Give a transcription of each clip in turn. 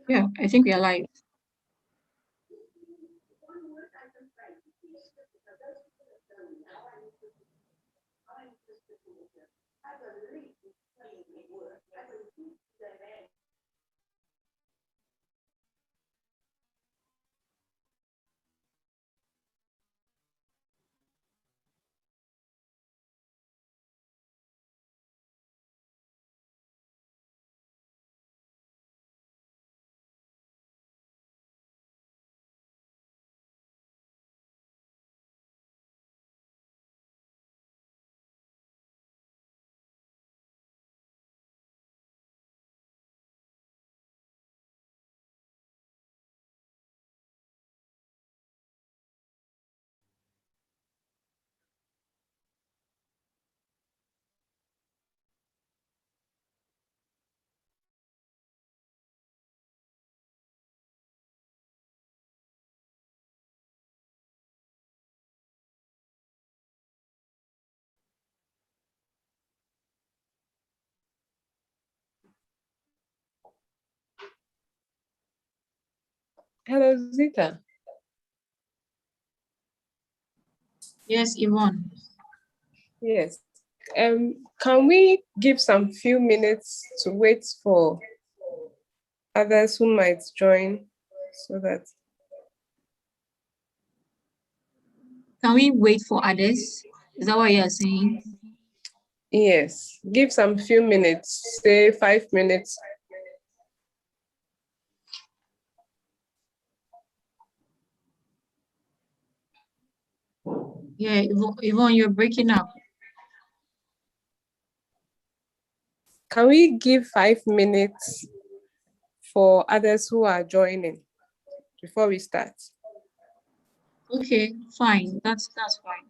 Yeah, I think we are live. Hello, Zita. Yes, Yvonne. Yes. Can we give some few minutes to wait for others who might join so that Can we wait for others? Is that what you are saying? yes, give some few minutes, say 5 minutes. Yeah, Yvonne, you're breaking up. Can we give 5 minutes for others who are joining before we start? Okay, fine. That's fine.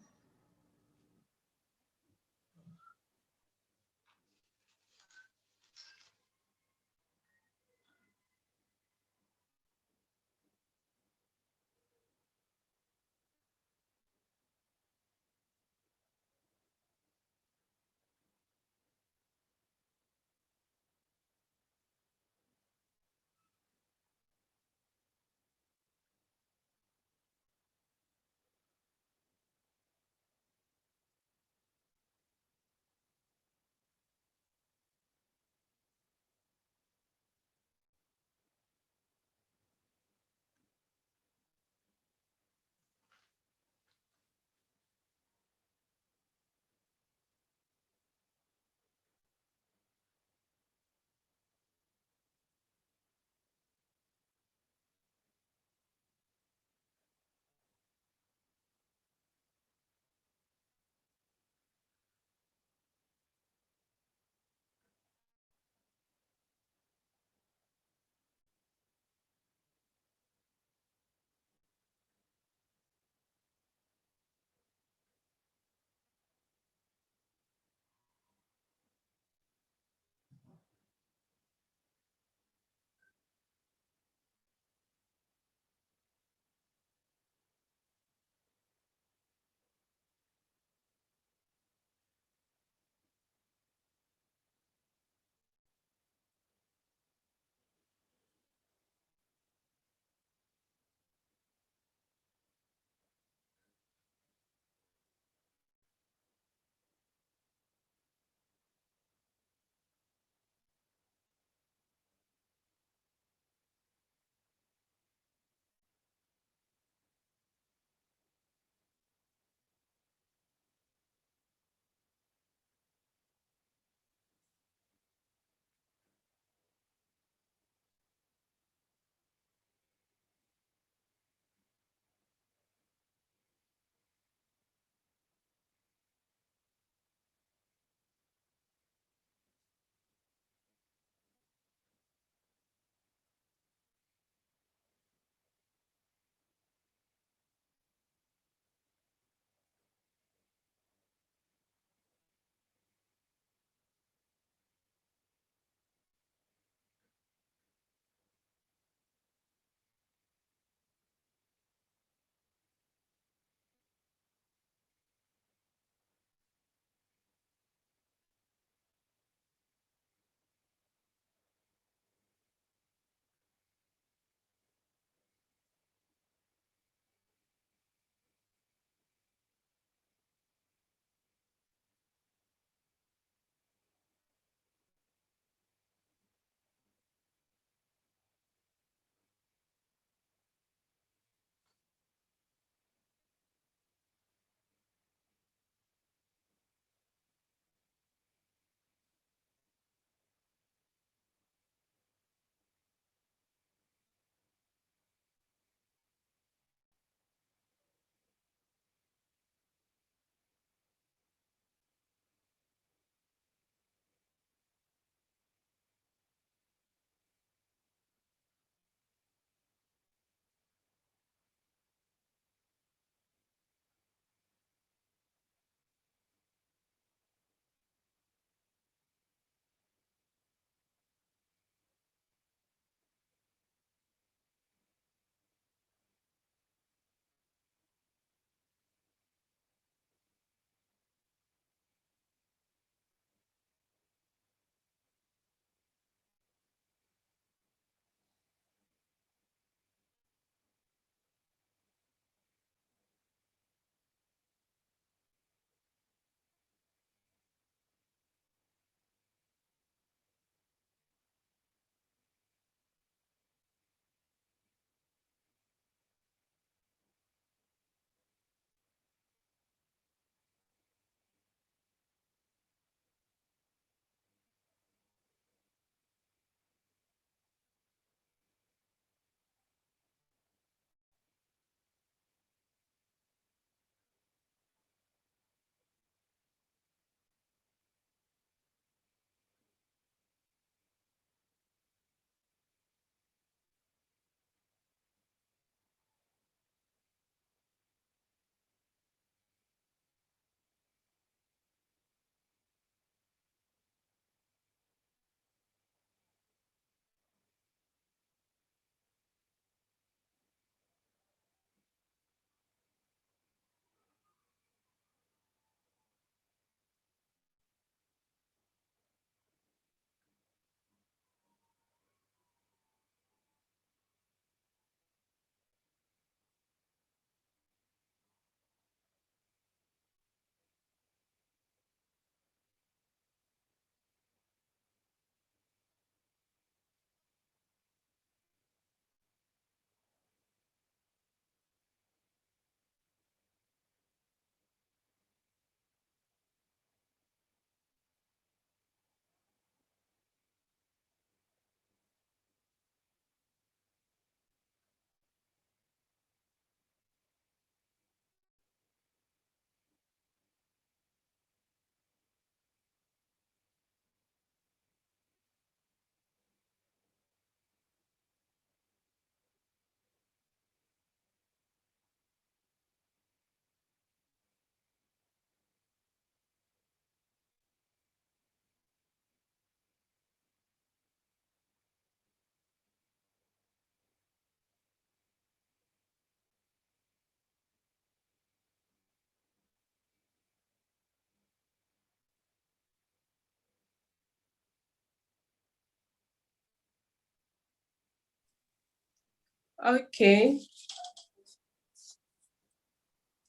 Okay.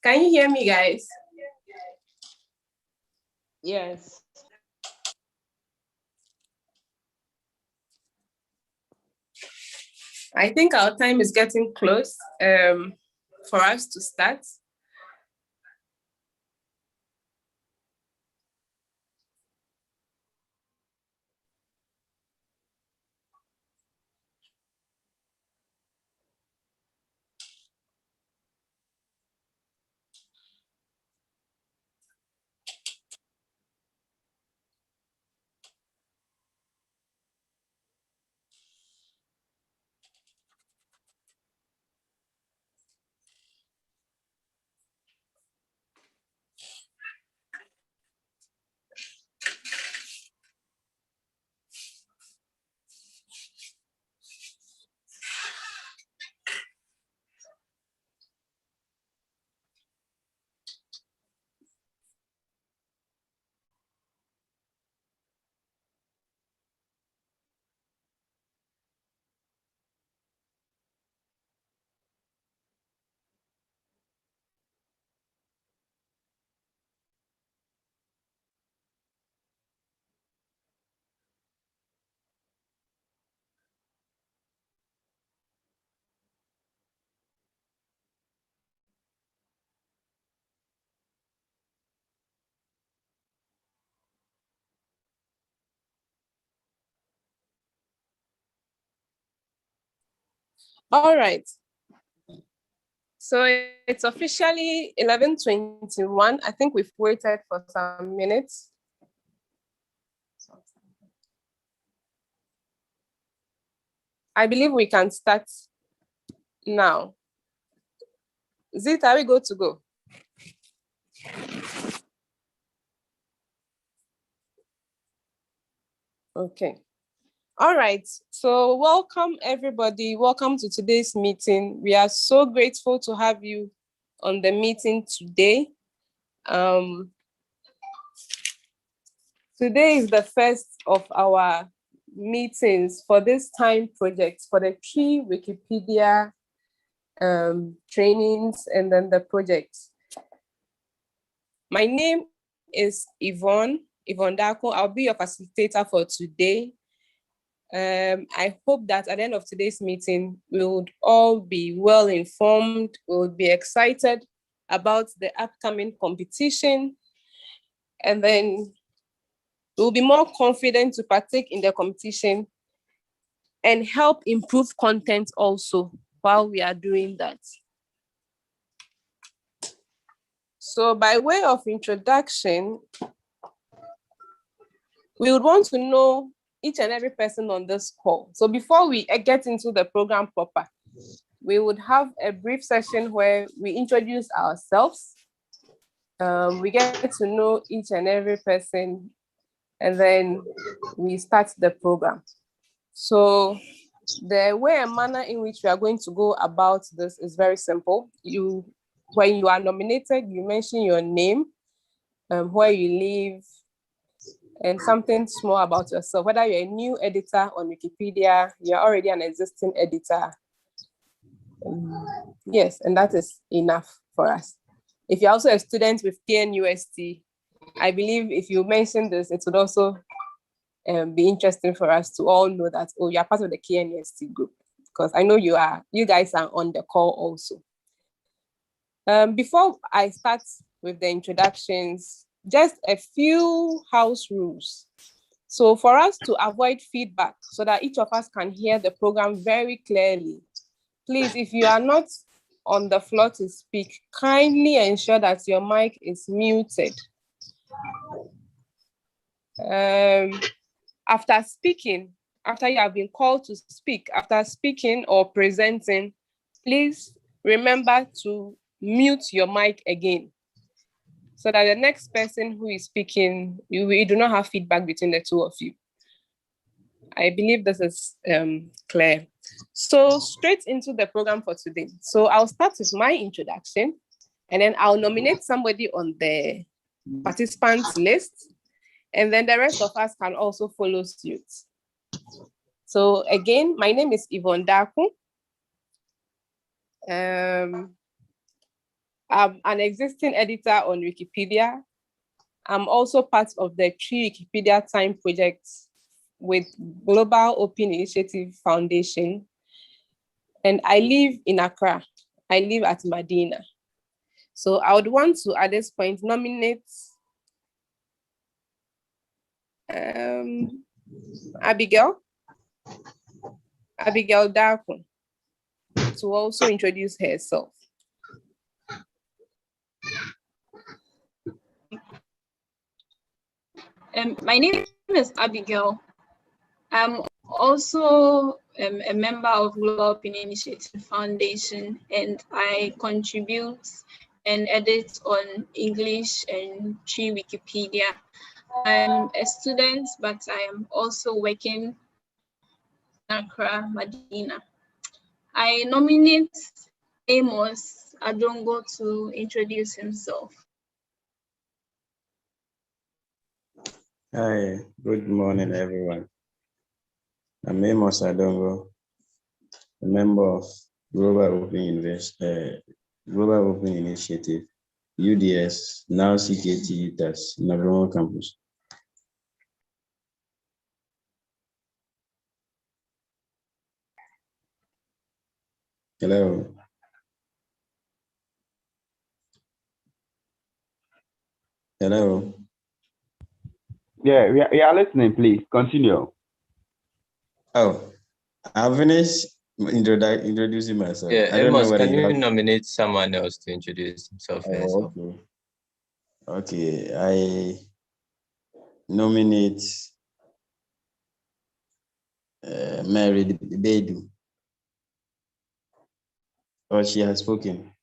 Can you hear me, guys? Yes. I think our time is getting close for us to start. All right. So it's officially 11:21. I think we've waited for some minutes. I believe we can start now. Zit, are we good to go? Okay. All right. So welcome, everybody. Welcome to today's meeting. We are so grateful to have you on the meeting today. Today is the first of our meetings for this time project for the key Wikipedia trainings and then the project. My name is Yvonne Dako. I'll be your facilitator for today. I hope that at the end of today's meeting, we would all be well informed, we would be excited about the upcoming competition, and then we'll be more confident to partake in the competition and help improve content also while we are doing that. So by way of introduction, we would want to know each and every person on this call. So before we get into the program proper, we would have a brief session where we introduce ourselves. We get to know each and every person, and then we start the program. So the way and manner in which we are going to go about this is very simple. When you are nominated, you mention your name, where you live, and something small about yourself, whether you're a new editor on Wikipedia, you're already an existing editor. Yes, and that is enough for us. If you're also a student with KNUST, I believe if you mention this, it would also be interesting for us to all know that, oh, you're part of the KNUST group, because I know you guys are on the call also. Before I start with the introductions, just a few house rules. So for us to avoid feedback so that each of us can hear the program very clearly, please, if you are not on the floor to speak, kindly ensure that your mic is muted. After speaking, after you have been called to speak, after speaking or presenting, please remember to mute your mic again so that the next person who is speaking, we do not have feedback between the two of you. I believe this is clear. So straight into the program for today. So I'll start with my introduction, and then I'll nominate somebody on the participants list, and then the rest of us can also follow suit. So again, my name is Yvonne Daku. I'm an existing editor on Wikipedia. I'm also part of the Tree Wikipedia Time project with Global Open Initiative Foundation. And I live in Accra. I live at Medina. So I would want to, at this point, nominate Abigail Darko to also introduce herself. My name is Abigail. I'm also a member of Global Open Initiative Foundation, and I contribute and edit on English and Tree Wikipedia. I'm a student, but I am also working in Accra, Medina. I nominate Amos Adongo to introduce himself. Hi, good morning, everyone. I'm Amos Adongo, a member of Global Open Initiative, UDS, now CKT UTAS, Navroma campus. Hello. Hello. Yeah, we are listening, please. Continue. Oh, I've finished introducing myself. Yeah, I don't know Amos, whether can you you have... nominate someone else to introduce himself or herself? Okay, I nominate Mary Bedu. Or she has spoken.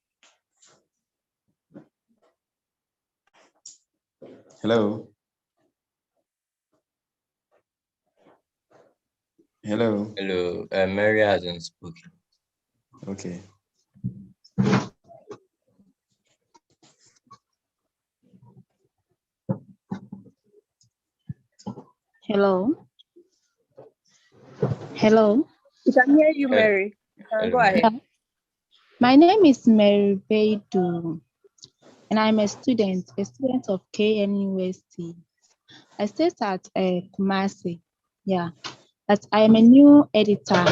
Hello. Hello. Hello, Mary hasn't spoken. Okay. Hello. Hello. We can hear you, Mary. You can go ahead. My name is Mary Beidu, and I'm a student of KNUST. I stay at Kumasi. Yeah, but I am a new editor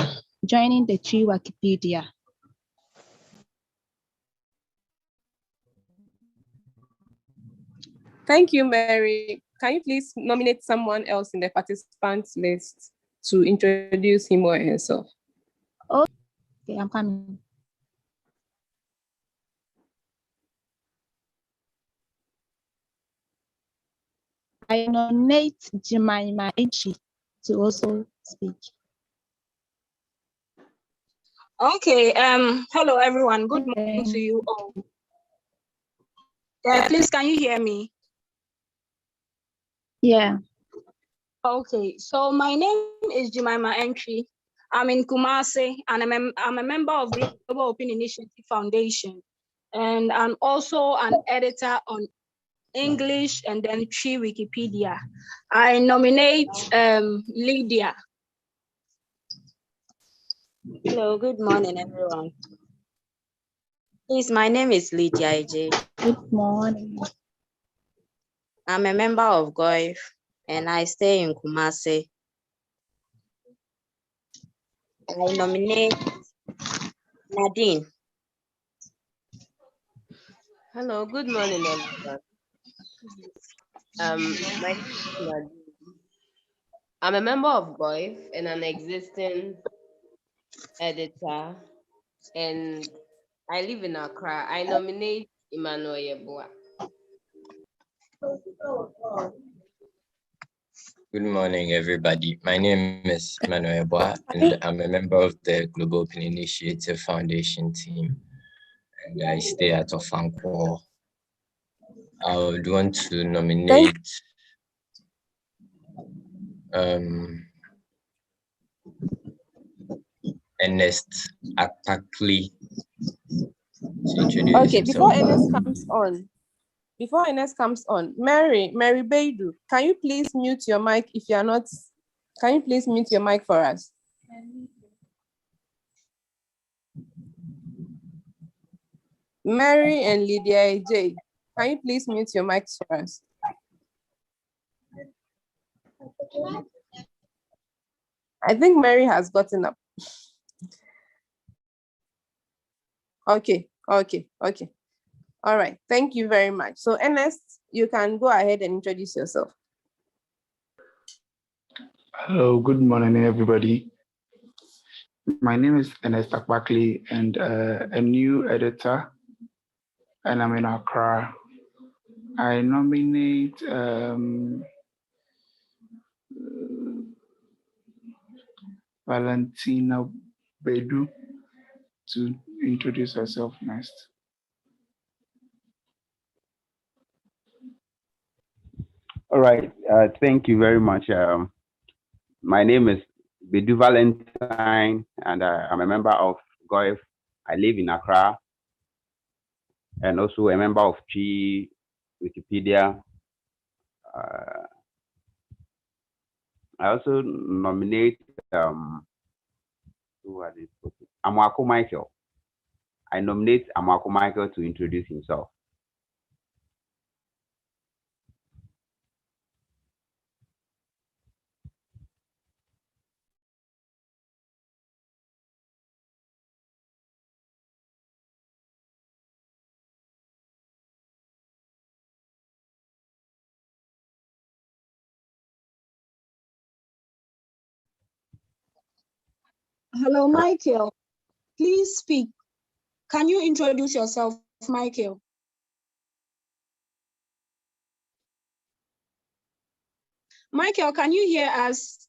joining the Tree Wikipedia. Thank you, Mary. Can you please nominate someone else in the participants list to introduce him or herself? Okay, I'm coming. I nominate Jemima Echi to also speak. Okay, hello everyone. Good morning to you all. Please, can you hear me? Yeah. Okay, so my name is Jemima Entry. I'm in Kumasi, and I'm a member of Global Open Initiative Foundation, and I'm also an editor on English and then Tree Wikipedia. I nominate Lydia. Hello, good morning, everyone. Please, my name is Lydia AJ. Good morning. I'm a member of GOIF and I stay in Kumasi. I nominate Nadine. Hello, good morning, everyone. My name is Nadine. I'm a member of GOIF and an existing editor, and I live in Accra. I nominate Emmanuel Yeboah. Good morning, everybody. My name is Emmanuel Boa, and I'm a member of the Global Open Initiative Foundation team, and I stay at Ofankwo. I would want to nominate Ernest Akpakli to introduce Okay, himself. Before Ernest comes on, Mary Beidu, can you please mute your mic if you are not? Can you please mute your mic for us? Mary and Lydia J. Can you please mute your mics for us? I think Mary has gotten up. Okay. All right. Thank you very much. So Ernest, you can go ahead and introduce yourself. Hello, good morning, everybody. My name is Ernest Akbakli, and a new editor, and I'm in Accra. I nominate Valentina Bedu to introduce herself next. All right. Thank you very much. My name is Bedu Valentine, and I'm a member of GOIF. I live in Accra, and also a member of Wikipedia. I also nominate Amwako Michael. I nominate Amwako Michael to introduce himself. Hello, Michael. Please speak. Can you introduce yourself, Michael? Michael, can you hear us?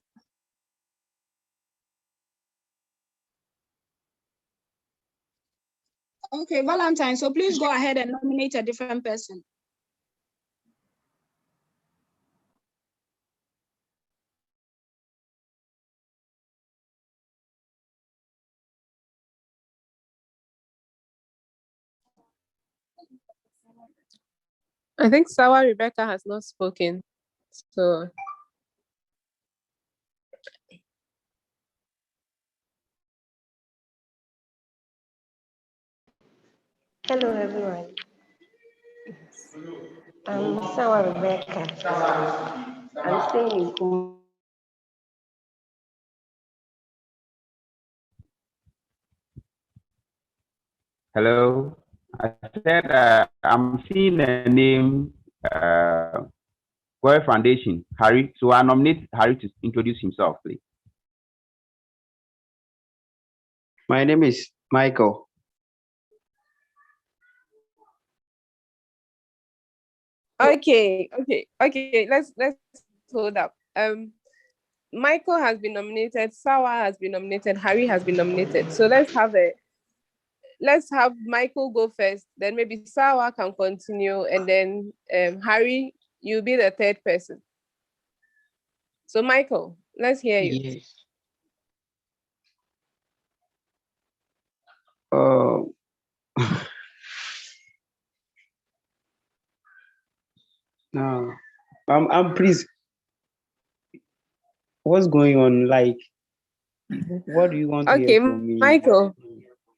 Okay, Valentine, so please go ahead and nominate a different person. I think Sawa Rebecca has not spoken. So Hello, everyone. I'm Sawa Rebecca. I'm staying in Kumasi. Hello. I said I'm seeing a name, GOIF Foundation, Harry. So I nominate Harry to introduce himself, please. My name is Michael. okay. Let's hold up. Michael has been nominated, Sawa has been nominated, Harry has been nominated. So let's have Michael go first, then maybe Sawa can continue, and then Harry, you'll be the third person. So Michael, let's hear you. Yes. Oh. No. I'm please. What's going on? Like, what do you want to hear from me? Michael.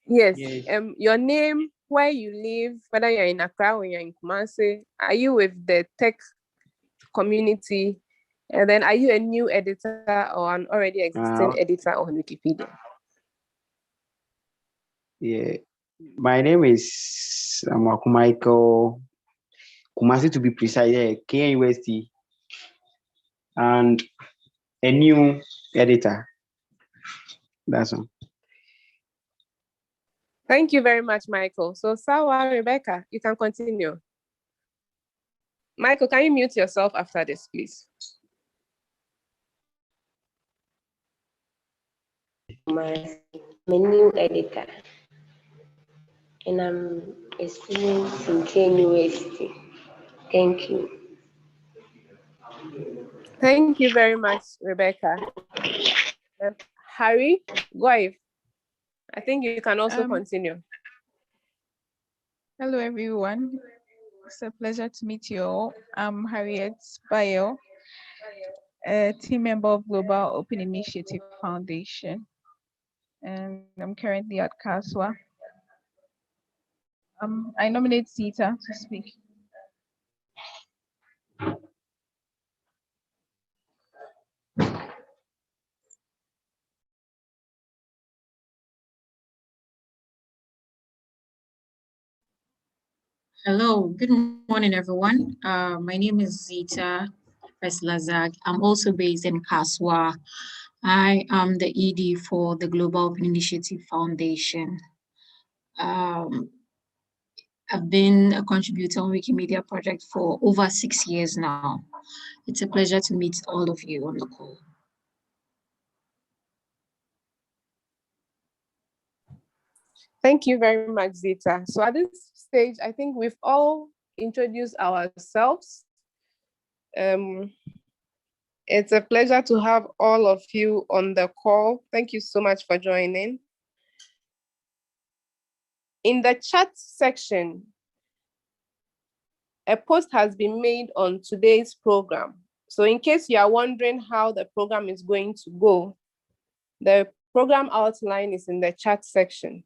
Yes. Yes. Your name, where you live, whether you're in Accra or you're in Kumasi, are you with the tech community? And then are you a new editor or an already existing editor on Wikipedia? Yeah. My name is Michael Kumasi, to be precise, KNUST, and a new editor. That's all. Thank you very much, Michael. So Sawa, Rebecca, you can continue. Michael, can you mute yourself after this, please? I'm a new editor, and I'm a student in KNUST. Thank you. Thank you very much, Rebecca. Harry, Goif, I think you can also continue. Hello, everyone. It's a pleasure to meet you all. I'm Harriet Bayo, a team member of Global Open Initiative Foundation, and I'm currently at Kaswa. I nominate Sita to speak. Hello, good morning, everyone. My name is Zita Preslazag. I'm also based in Kaswa. I am the ED for the Global Open Initiative Foundation. I've been a contributor on Wikimedia project for over 6 years now. It's a pleasure to meet all of you on the call. Thank you very much, Zita. So at this stage, I think we've all introduced ourselves. It's a pleasure to have all of you on the call. Thank you so much for joining. In the chat section, a post has been made on today's program. So in case you are wondering how the program is going to go, the program outline is in the chat section.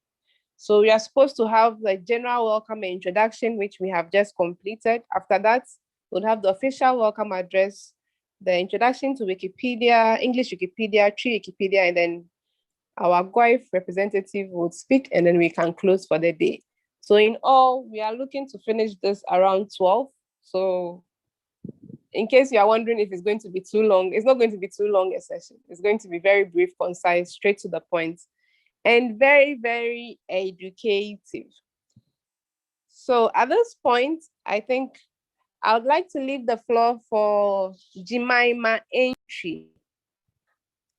So we are supposed to have the general welcome and introduction, which we have just completed. After that, we'll have the official welcome address, the introduction to Wikipedia, English Wikipedia, Tree Wikipedia, and then our GOIF representative would speak, and then we can close for the day. So in all, we are looking to finish this around 12. So in case you are wondering if it's going to be too long, it's not going to be too long a session. It's going to be very brief, concise, straight to the point, and very, very educative. So at this point, I think I would like to leave the floor for Jemima Entry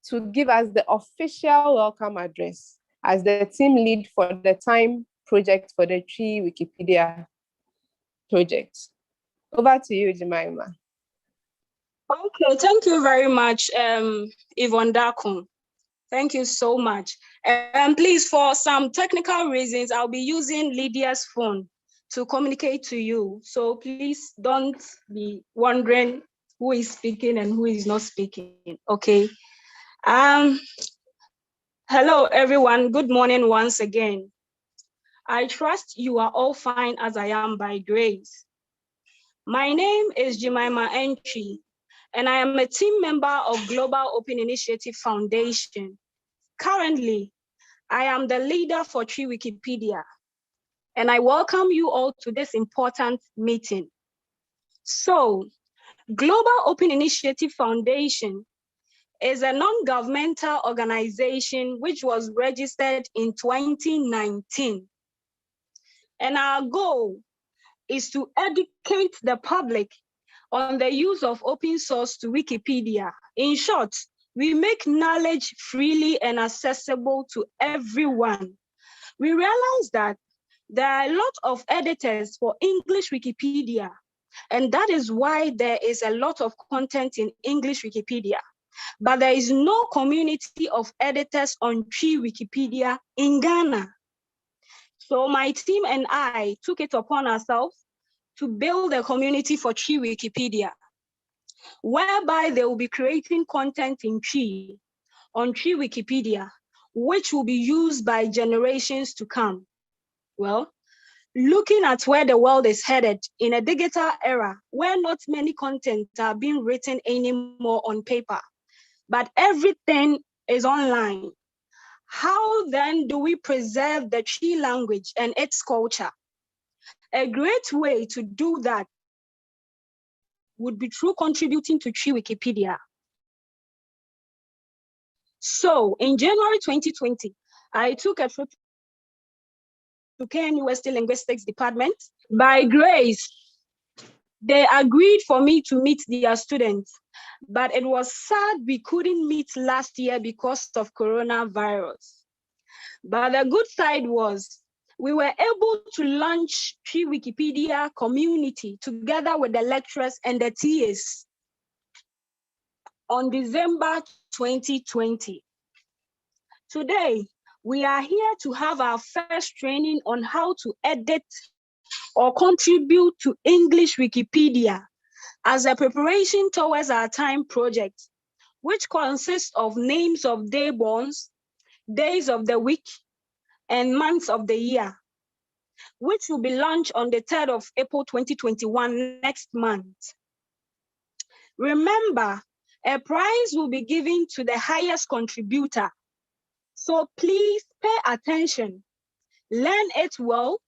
to give us the official welcome address as the team lead for the time project for the Tree Wikipedia project. Over to you, Jemima. Okay, thank you very much, Yvonne Dakun. Thank you so much. And please, for some technical reasons, I'll be using Lydia's phone to communicate to you. So please don't be wondering who is speaking and who is not speaking, okay? Hello, everyone. Good morning once again. I trust you are all fine as I am by grace. My name is Jemima Entry, and I am a team member of Global Open Initiative Foundation. Currently, I am the leader for Tree Wikipedia, and I welcome you all to this important meeting. So, Global Open Initiative Foundation is a non-governmental organization which was registered in 2019. And our goal is to educate the public on the use of open source to Wikipedia. In short, we make knowledge freely and accessible to everyone. We realize that there are a lot of editors for English Wikipedia, and that is why there is a lot of content in English Wikipedia. But there is no community of editors on Tree Wikipedia in Ghana. So my team and I took it upon ourselves to build a community for Tree Wikipedia, whereby they will be creating content in Tree, on Tree Wikipedia, which will be used by generations to come. Well, looking at where the world is headed in a digital era where not many content are being written anymore on paper, but everything is online. How then do we preserve the Tree language and its culture? A great way to do that would be through contributing to Tree Wikipedia. So in January 2020, I took a trip to KNU State Linguistics Department. By grace, they agreed for me to meet their students, but it was sad we couldn't meet last year because of coronavirus. But the good side was we were able to launch Tree Wikipedia community together with the lecturers and the TAs on December 2020. Today, we are here to have our first training on how to edit or contribute to English Wikipedia as a preparation towards our time project, which consists of names of day borns, days of the week, and months of the year. which will be launched on the 3rd of April 2021, next month. Remember, a prize will be given to the highest contributor. So please pay attention, learn it well,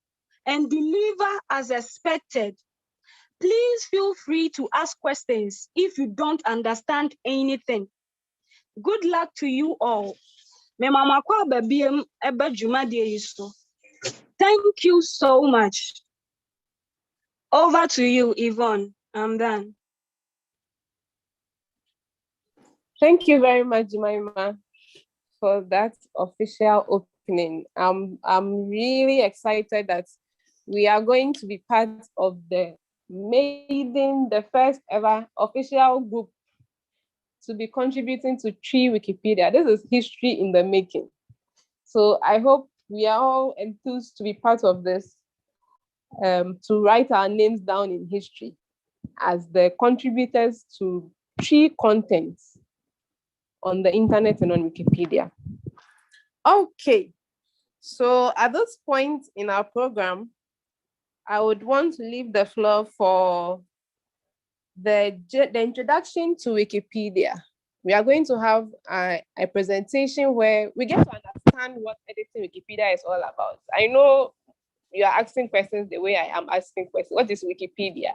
and deliver as expected. Please feel free to ask questions if you don't understand anything. Good luck to you all. Thank you so much. Over to you, Yvonne. I'm done. Thank you very much, Jemima, for that official opening. I'm really excited that we are going to be part of the first ever official group to be contributing to Tree Wikipedia. This is history in the making. So I hope we are all enthused to be part of this, to write our names down in history as the contributors to tree content on the internet and on Wikipedia. Okay, so at this point in our program, I would want to leave the floor for the introduction to Wikipedia. We are going to have a presentation where we get to understand what editing Wikipedia is all about. I know you are asking questions the way I am asking questions. What is Wikipedia?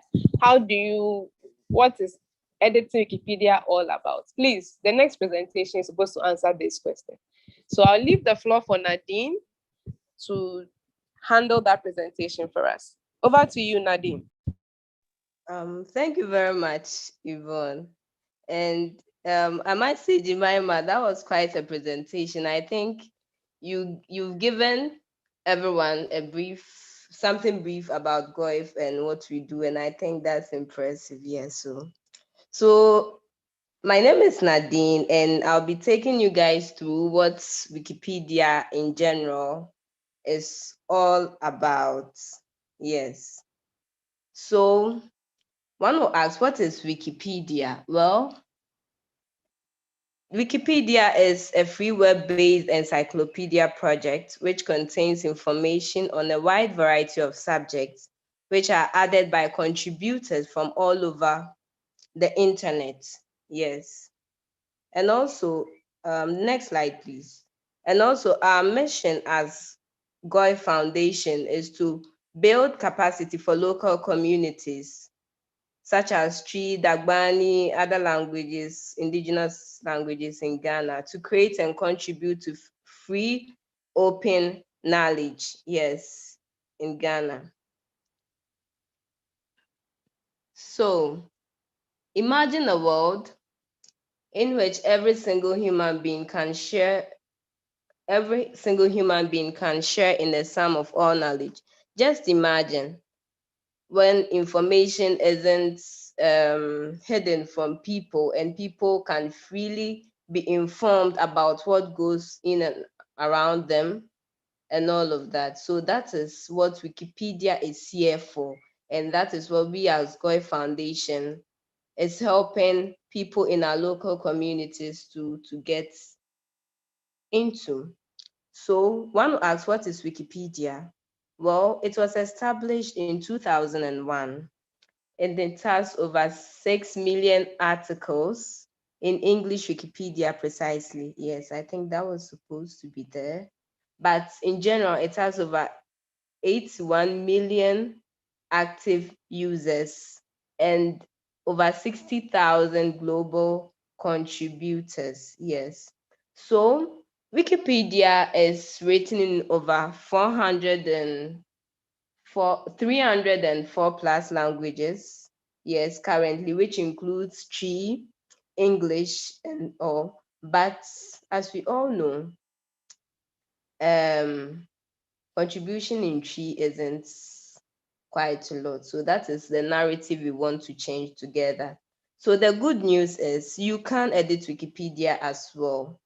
What is editing Wikipedia all about? Please, the next presentation is supposed to answer this question. So I'll leave the floor for Nadine to handle that presentation for us. Over to you, Nadine. Thank you very much, Yvonne. And I might say, Jemima, that was quite a presentation. I think you've given everyone something brief about GOIF and what we do, and I think that's impressive. Yes. So my name is Nadine, and I'll be taking you guys through what Wikipedia in general is all about. Yes. So one will ask, what is Wikipedia? Well, Wikipedia is a free web-based encyclopedia project which contains information on a wide variety of subjects which are added by contributors from all over the internet. Yes. And also, next slide, please. And also, our mission as GOI Foundation is to build capacity for local communities such as Twi, Dagbani, other languages, indigenous languages in Ghana, to create and contribute to free, open knowledge, yes, in Ghana. So, imagine a world in which every single human being can share in the sum of all knowledge. Just imagine when information isn't hidden from people and people can freely be informed about what goes in and around them and all of that. So that is what Wikipedia is here for. And that is what we as GOI Foundation is helping people in our local communities to get into. So one will ask, what is Wikipedia? Well, it was established in 2001. And it has over 6 million articles in English Wikipedia precisely. Yes, I think that was supposed to be there. But in general, it has over 81 million active users and over 60,000 global contributors. Yes. So Wikipedia is written in over 304 plus languages, yes, currently, which includes Twi, English, and all. But as we all know, contribution in Twi isn't quite a lot. So that is the narrative we want to change together. So the good news is you can edit Wikipedia as well.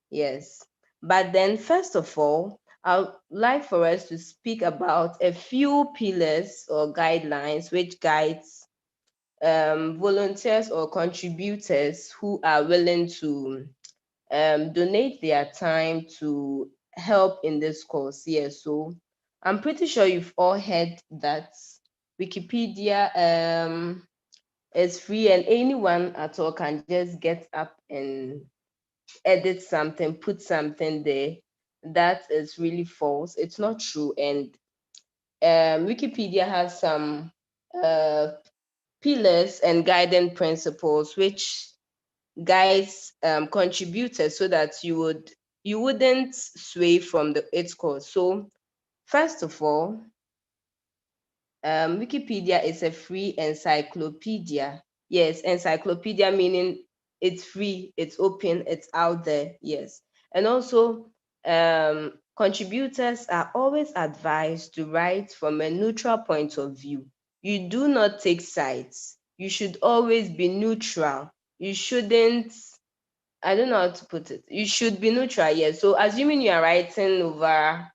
Yes. But then, first of all, I'd like for us to speak about a few pillars or guidelines which guides volunteers or contributors who are willing to donate their time to help in this cause. Yes. So I'm pretty sure you've all heard that Wikipedia is free and anyone at all can just get up and edit something, put something there. That is really false. It's not true. And Wikipedia has some pillars and guiding principles which guides contributors so that you wouldn't sway from its course. So first of all, Wikipedia is a free encyclopedia. Yes, encyclopedia meaning it's free, it's open, it's out there. Yes. And also, contributors are always advised to write from a neutral point of view. You do not take sides. You should always be neutral. You shouldn't, I don't know how to put it. You should be neutral, yes. So assuming you are writing over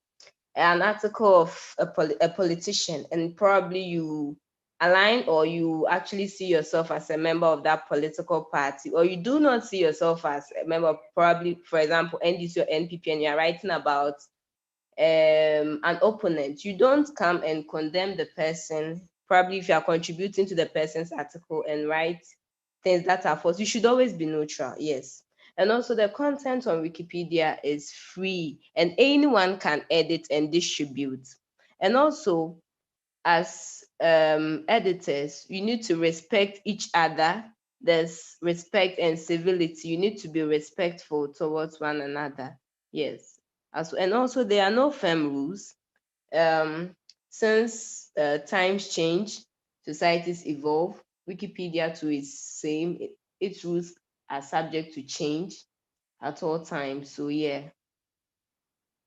an article of a politician and probably you align or you actually see yourself as a member of that political party, or you do not see yourself as a member of, probably, for example, NDC or NPP, and you're writing about an opponent, you don't come and condemn the person. Probably if you are contributing to the person's article and write things that are false, you should always be neutral. Yes. And also the content on Wikipedia is free and anyone can edit and distribute. And also, as editors, you need to respect each other. There's respect and civility. You need to be respectful towards one another. Yes. And also, there are no firm rules. Since times change, societies evolve, Wikipedia too is same. Its rules are subject to change at all times. So yeah,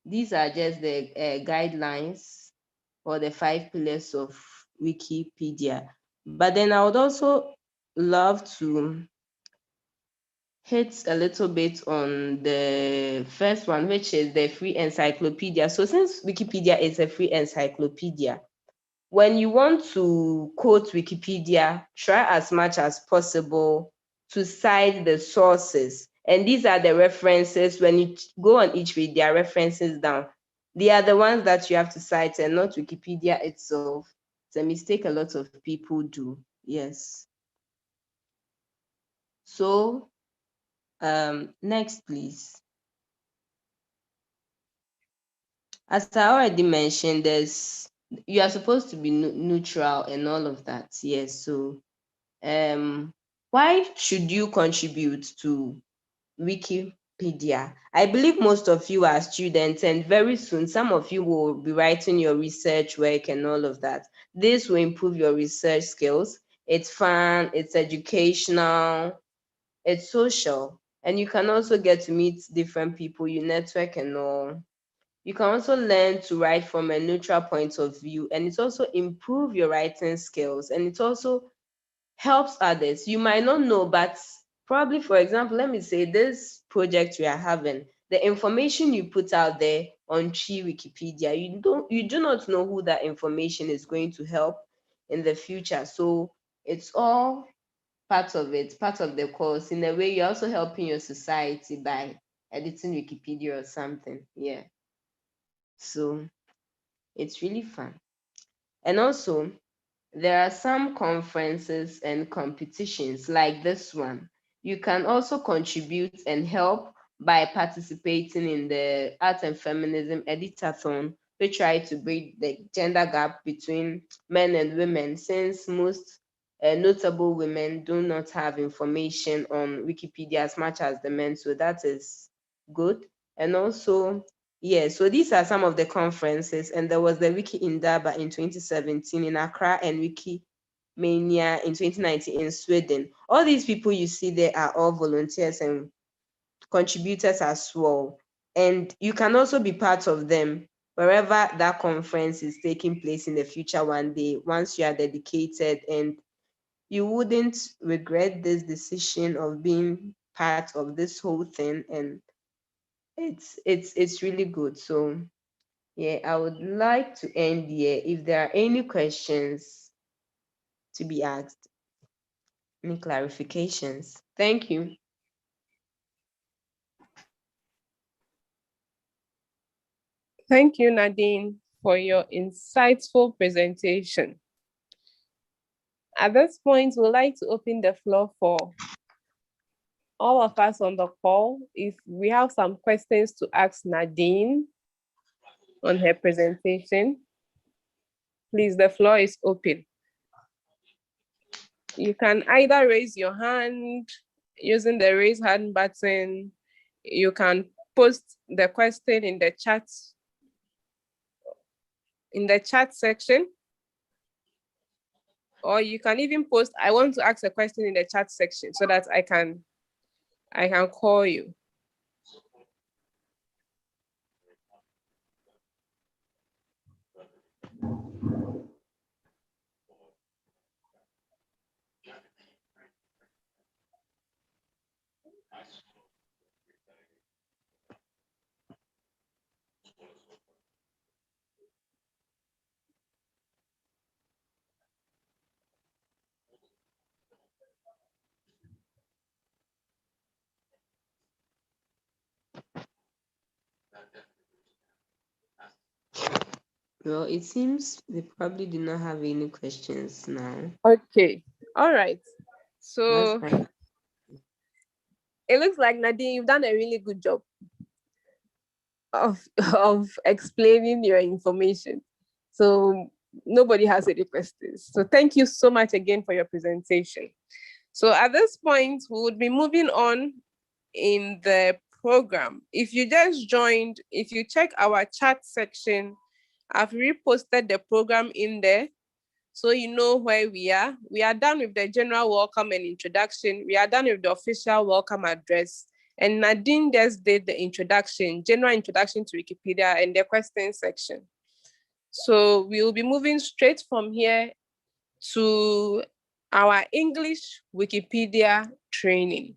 these are just the guidelines or the 5 pillars of Wikipedia. But then I would also love to hit a little bit on the first one, which is the free encyclopedia. So since Wikipedia is a free encyclopedia, when you want to quote Wikipedia, try as much as possible to cite the sources. And these are the references. When you go on each page, there are references down. They are the ones that you have to cite and not Wikipedia itself. It's a mistake a lot of people do. Yes. So next, please. As I already mentioned, you are supposed to be neutral and all of that. Yes. So why should you contribute to Wikipedia? I believe most of you are students, and very soon some of you will be writing your research work and all of that. This will improve your research skills. It's fun, it's educational, it's social, and you can also get to meet different people, you network and all. You can also learn to write from a neutral point of view, and it also improve your writing skills, and it also helps others. You might not know, but probably, for example, let me say this project we are having, the information you put out there on Tree Wikipedia, you do not know who that information is going to help in the future. So it's all part of it, part of the course. In a way, you're also helping your society by editing Wikipedia or something. Yeah. So it's really fun. And also, there are some conferences and competitions like this one. You can also contribute and help by participating in the Art and Feminism Editathon. We try to bridge the gender gap between men and women, since most notable women do not have information on Wikipedia as much as the men. So that is good. And also, yeah, so these are some of the conferences, and there was the Wiki Indaba in 2017 in Accra and Wikimania in 2019 in Sweden. All these people you see there are all volunteers and contributors as well. And you can also be part of them wherever that conference is taking place in the future one day, once you are dedicated, and you wouldn't regret this decision of being part of this whole thing. And it's really good. So yeah, I would like to end here. If there are any questions to be asked, any clarifications. Thank you. Thank you, Nadine. for your insightful presentation. At this point, we'd like to open the floor for all of us on the call. If we have some questions to ask Nadine on her presentation, please, the floor is open. You can either raise your hand using the raise hand button. You can post the question in the chat section, or you can even post, I want to ask a question in the chat section so that I can call you. Well, it seems they probably do not have any questions now. Okay, all right. So That's fine. it looks like, Nadine, you've done a really good job of explaining your information. So nobody has any questions. So thank you so much again for your presentation. So at this point, we would be moving on in the program. If you just joined, if you check our chat section, I've reposted the program in there, so you know where we are. We are done with the general welcome and introduction. We are done with the official welcome address. And Nadine just did the introduction, general introduction to Wikipedia and the question section. So we will be moving straight from here to our English Wikipedia training.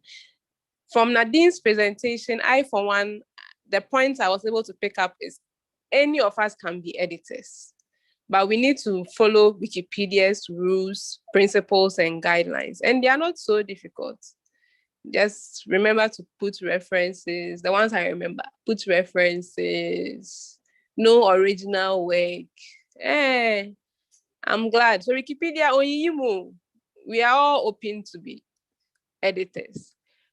From Nadine's presentation, I, for one, the points I was able to pick up is any of us can be editors, but we need to follow Wikipedia's rules, principles, and guidelines. And they are not so difficult. Just remember to put references, the ones I remember, put references, no original work. I'm glad. So Wikipedia, we are all open to be editors.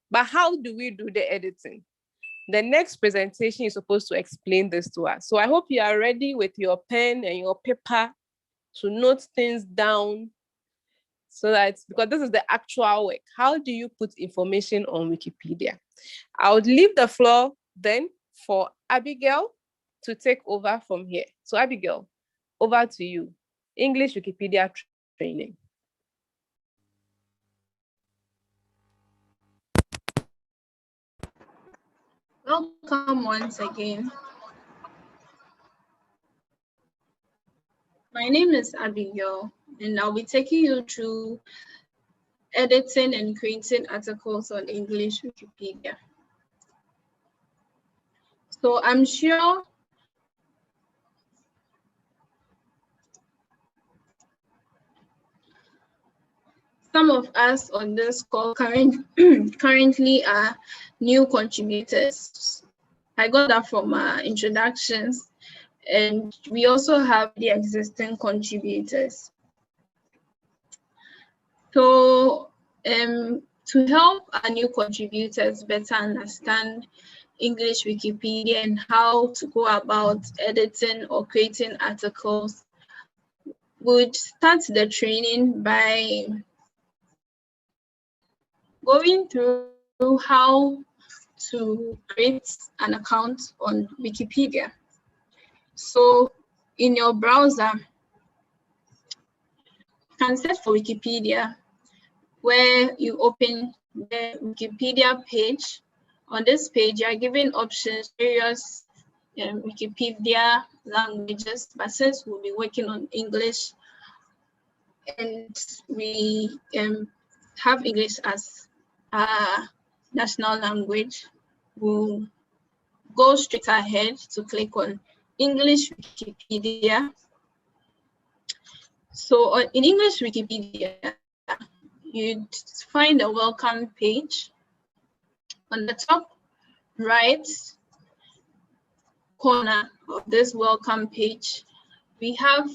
But how do we do the editing? The next presentation is supposed to explain this to us. So I hope you are ready with your pen and your paper to note things down, so that, because this is the actual work. How do you put information on Wikipedia? I would leave the floor then for Abigail to take over from here. So Abigail, over to you. English Wikipedia training. Welcome once again. My name is Abigail, and I'll be taking you through editing and creating articles on English Wikipedia. So I'm sure some of us on this call currently are new contributors. I got that from our introductions, and we also have the existing contributors. So to help our new contributors better understand English Wikipedia and how to go about editing or creating articles, we'll start the training by going through how to create an account on Wikipedia. So in your browser, you can search for Wikipedia, where you open the Wikipedia page. On this page, you are given options, various Wikipedia languages, but since we'll be working on English and we have English as our national language, we'll go straight ahead to click on English Wikipedia. So in English Wikipedia, you'd find a welcome page. On the top right corner of this welcome page, we have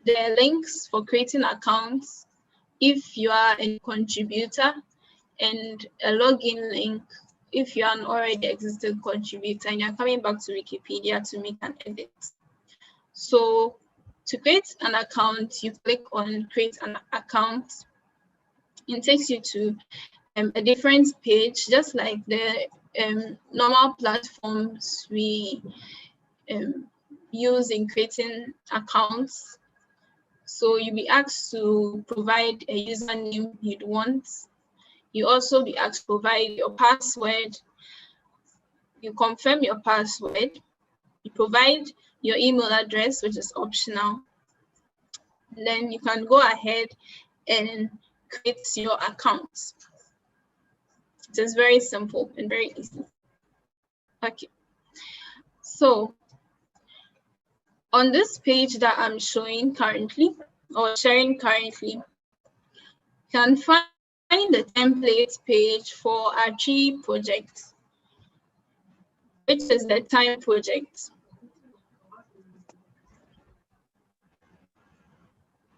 the links for creating accounts if you are a contributor, and a login link if you are an already existing contributor and you're coming back to Wikipedia to make an edit. So to create an account, you click on create an account. It takes you to a different page, just like the normal platforms we use in creating accounts. So you'll be asked to provide a username you'd want. You also be asked to provide your password. You confirm your password. You provide your email address, which is optional. And then you can go ahead and create your account. It is very simple and very easy. Okay. So on this page that I'm showing currently or sharing currently, you can find the template page for our G project, which is the time project.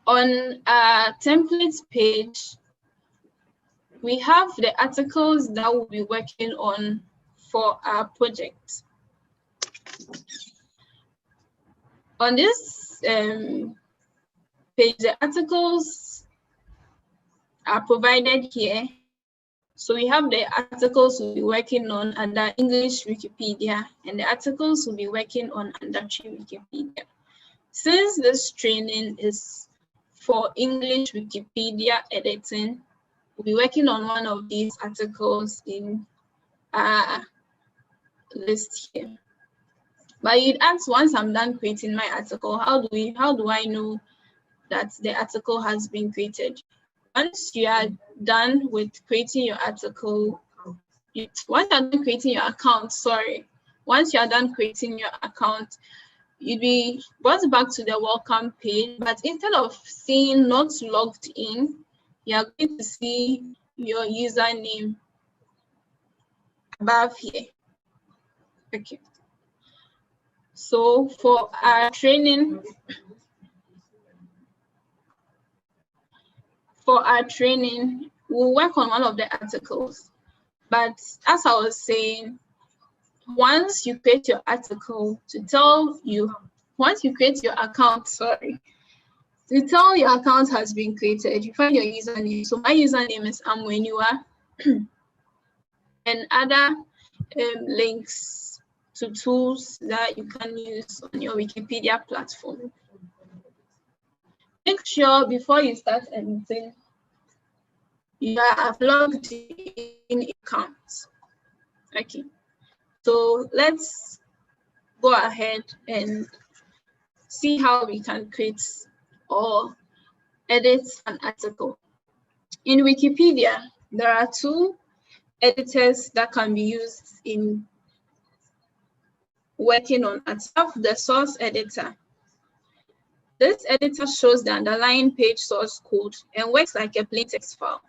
On our templates page, we have the articles that we'll be working on for our project. On this page, the articles are provided here. So we have the articles we'll be working on under English Wikipedia, and the articles we'll be working on under Tree Wikipedia. Since this training is for English Wikipedia editing, we'll be working on one of these articles in our list here. But you'd ask, once I'm done creating my article, how do I know that the article has been created? Once you are done with creating your article, once you're done creating your account, once you're done creating your account, you'll be brought back to the welcome page, but instead of seeing not logged in, you're going to see your username above here. Okay. So for our training, we'll work on one of the articles. But as I was saying, once you create your article, once you create your account, to tell your account has been created, you find your username. So my username is Amwenua, and other links to tools that you can use on your Wikipedia platform. Make sure before you start anything, you have logged in account. Okay, so let's go ahead and see how we can create or edit an article. In Wikipedia, there are two editors that can be used in working on the source editor. This editor shows the underlying page source code and works like a plain text file.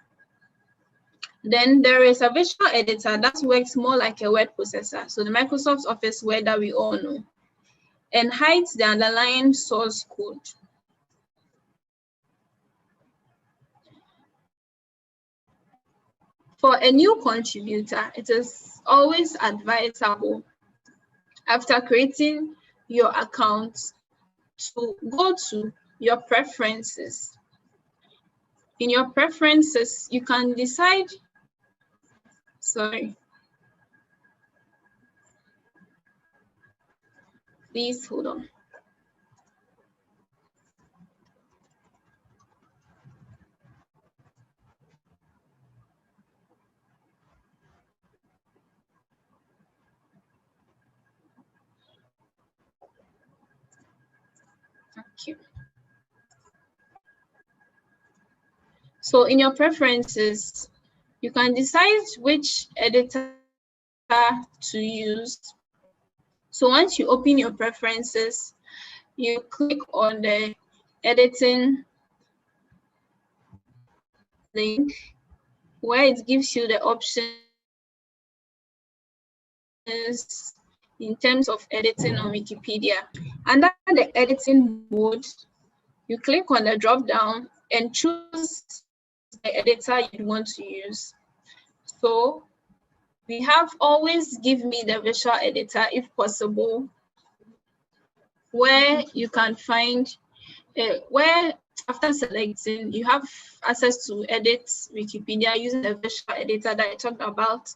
Then there is a visual editor that works more like a word processor, so the Microsoft Office Word that we all know, and hides the underlying source code. For a new contributor, it is always advisable after creating your account to go to your preferences. In your preferences, you can decide, please hold on. Okay. So in your preferences, you can decide which editor to use. So once you open your preferences, you click on the editing link where it gives you the options in terms of editing on Wikipedia. Under the editing mode, you click on the drop down and choose the editor you want to use. So we have always give me the visual editor if possible, where you can find where after selecting you have access to edit Wikipedia using the visual editor that I talked about,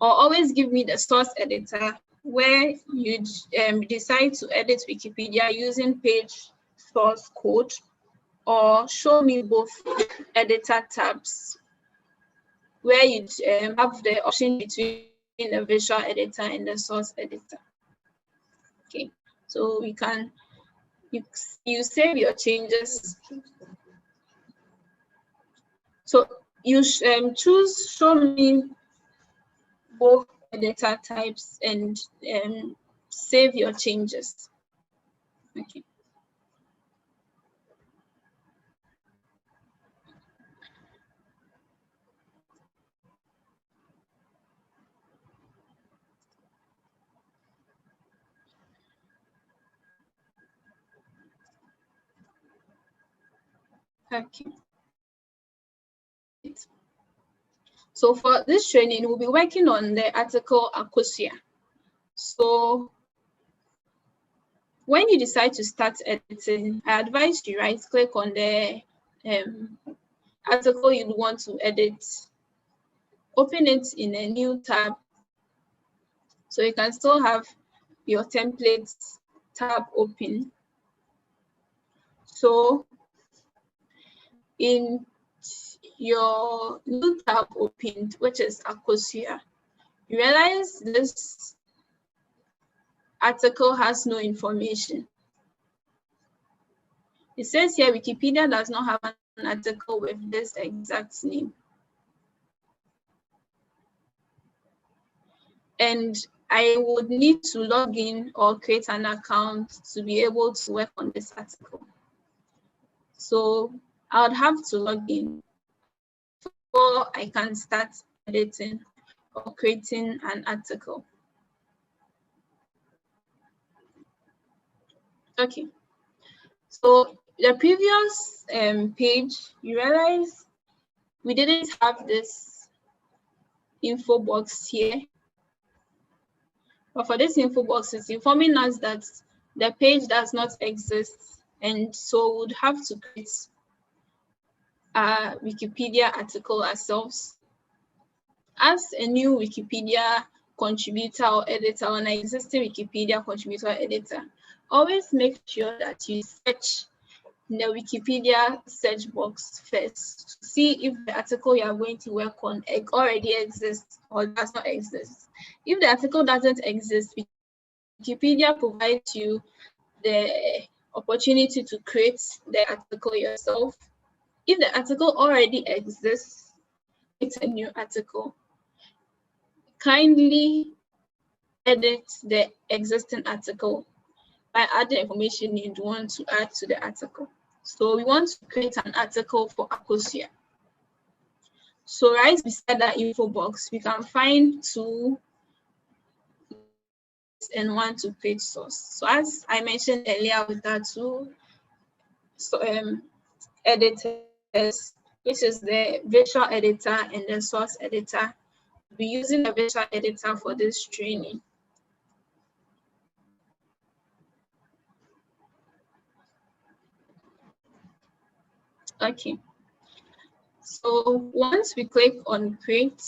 or always give me the source editor where you decide to edit Wikipedia using page source code, or show me both editor tabs where you have the option between the visual editor and the source editor. Okay, so we can you save your changes. So you choose show me both editor types and save your changes. Okay. Okay. So for this training, we'll be working on the article Akosia. So when you decide to start editing, I advise you right click on the article you want to edit, open it in a new tab. So you can still have your templates tab open. So in your new tab opened, which is Akosia, you realize this article has no information. It says here Wikipedia does not have an article with this exact name. And I would need to log in or create an account to be able to work on this article. So I would have to log in before I can start editing or creating an article. Okay, so the previous page, you realize we didn't have this info box here. But for this info box, it's informing us that the page does not exist, and so we would have to create a Wikipedia article ourselves. As a new Wikipedia contributor or editor or an existing Wikipedia contributor or editor, always make sure that you search in the Wikipedia search box first to see if the article you are going to work on already exists or does not exist. If the article doesn't exist, Wikipedia provides you the opportunity to create the article yourself. If the article already exists, it's a new article. Kindly edit the existing article by adding information you'd want to add to the article. So we want to create an article for Akosia. So right beside that info box, we can find two and one to page source. So as I mentioned earlier, with that two editors, which is the visual editor and the source editor. We'll be using the visual editor for this training. Okay. So once we click on create,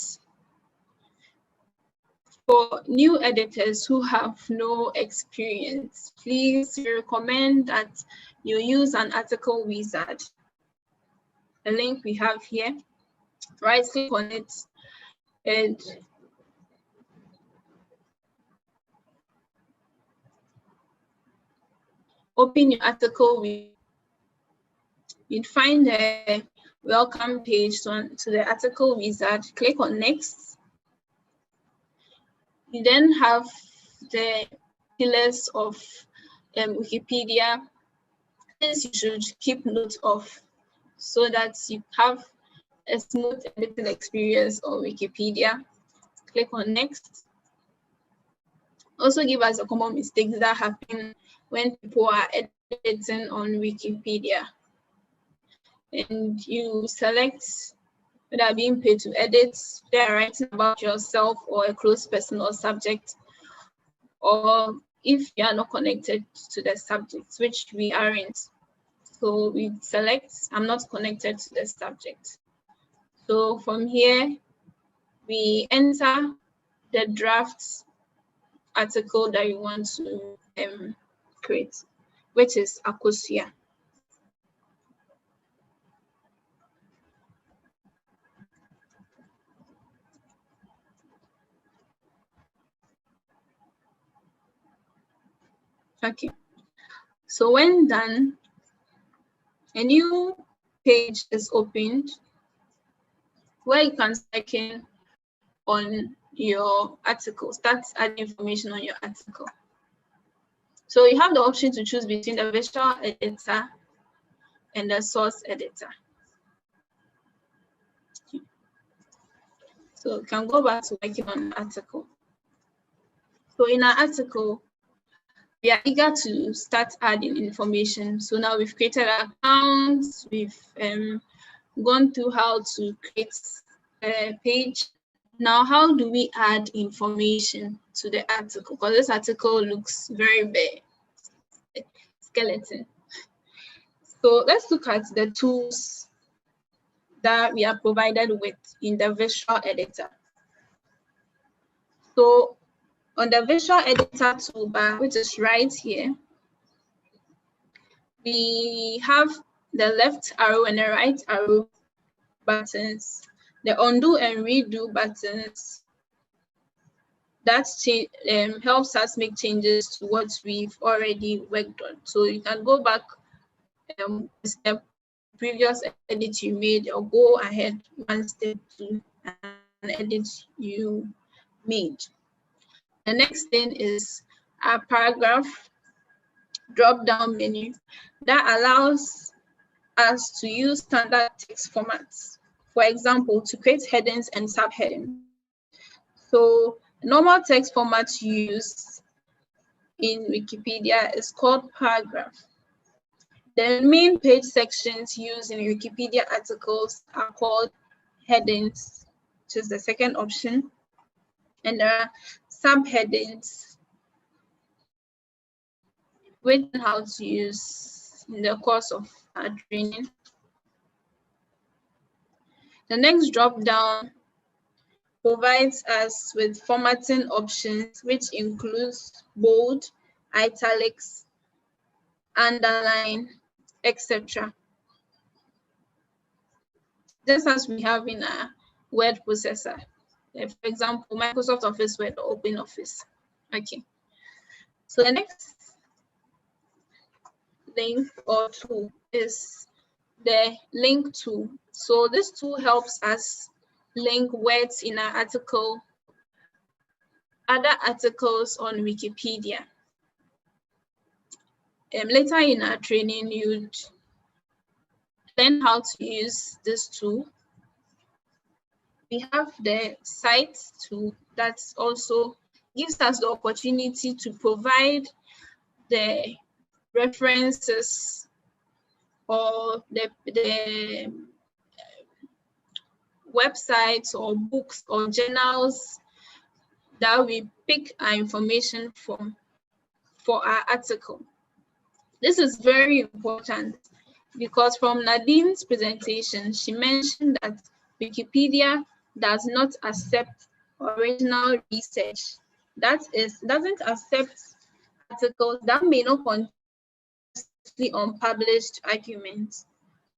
for new editors who have no experience, please recommend that you use an article wizard. The link we have here, right click on it and open your article. You'd find the welcome page to the article wizard. Click on next. You then have the pillars of Wikipedia. Things you should keep note of so that you have a smooth editing experience on Wikipedia. Click on next. Also give us the common mistakes that happen when people are editing on Wikipedia. And you select whether being paid to edit, they are writing about yourself or a close person or subject, or if you are not connected to the subject, which we aren't. So we select, I'm not connected to the subject. So from here, we enter the draft article that you want to create, which is Akosia. Okay, so when done, a new page is opened where you can check in on your article, start adding information on your article. So you have the option to choose between the visual editor and the source editor. So you can go back to working on the article. So in our article, we are eager to start adding information. So now we've created accounts, we've gone through how to create a page. Now, how do we add information to the article? Because this article looks very bare, skeleton. So let's look at the tools that we are provided with in the visual editor. So on the visual editor toolbar, which is right here, we have the left arrow and the right arrow buttons, the undo and redo buttons. That helps us make changes to what we've already worked on. So you can go back step previous edit you made, or go ahead one step to an edit you made. The next thing is a paragraph drop-down menu that allows us to use standard text formats. For example, to create headings and subheadings. So normal text format used in Wikipedia is called paragraph. The main page sections used in Wikipedia articles are called headings, which is the second option. And there are subheadings, which we know how to use in the course of our training. The next drop-down provides us with formatting options, which includes bold, italics, underline, etc. Just as we have in a word processor. For example, Microsoft Office Word or OpenOffice. Okay. So the next link or tool is the link tool. So this tool helps us link words in our article, other articles on Wikipedia. Later in our training, you'd learn how to use this tool. We have the site tool that also gives us the opportunity to provide the references or the websites or books or journals that we pick our information from for our article. This is very important because from Nadine's presentation, she mentioned that Wikipedia does not accept original research. That is, doesn't accept articles that may not contain unpublished arguments.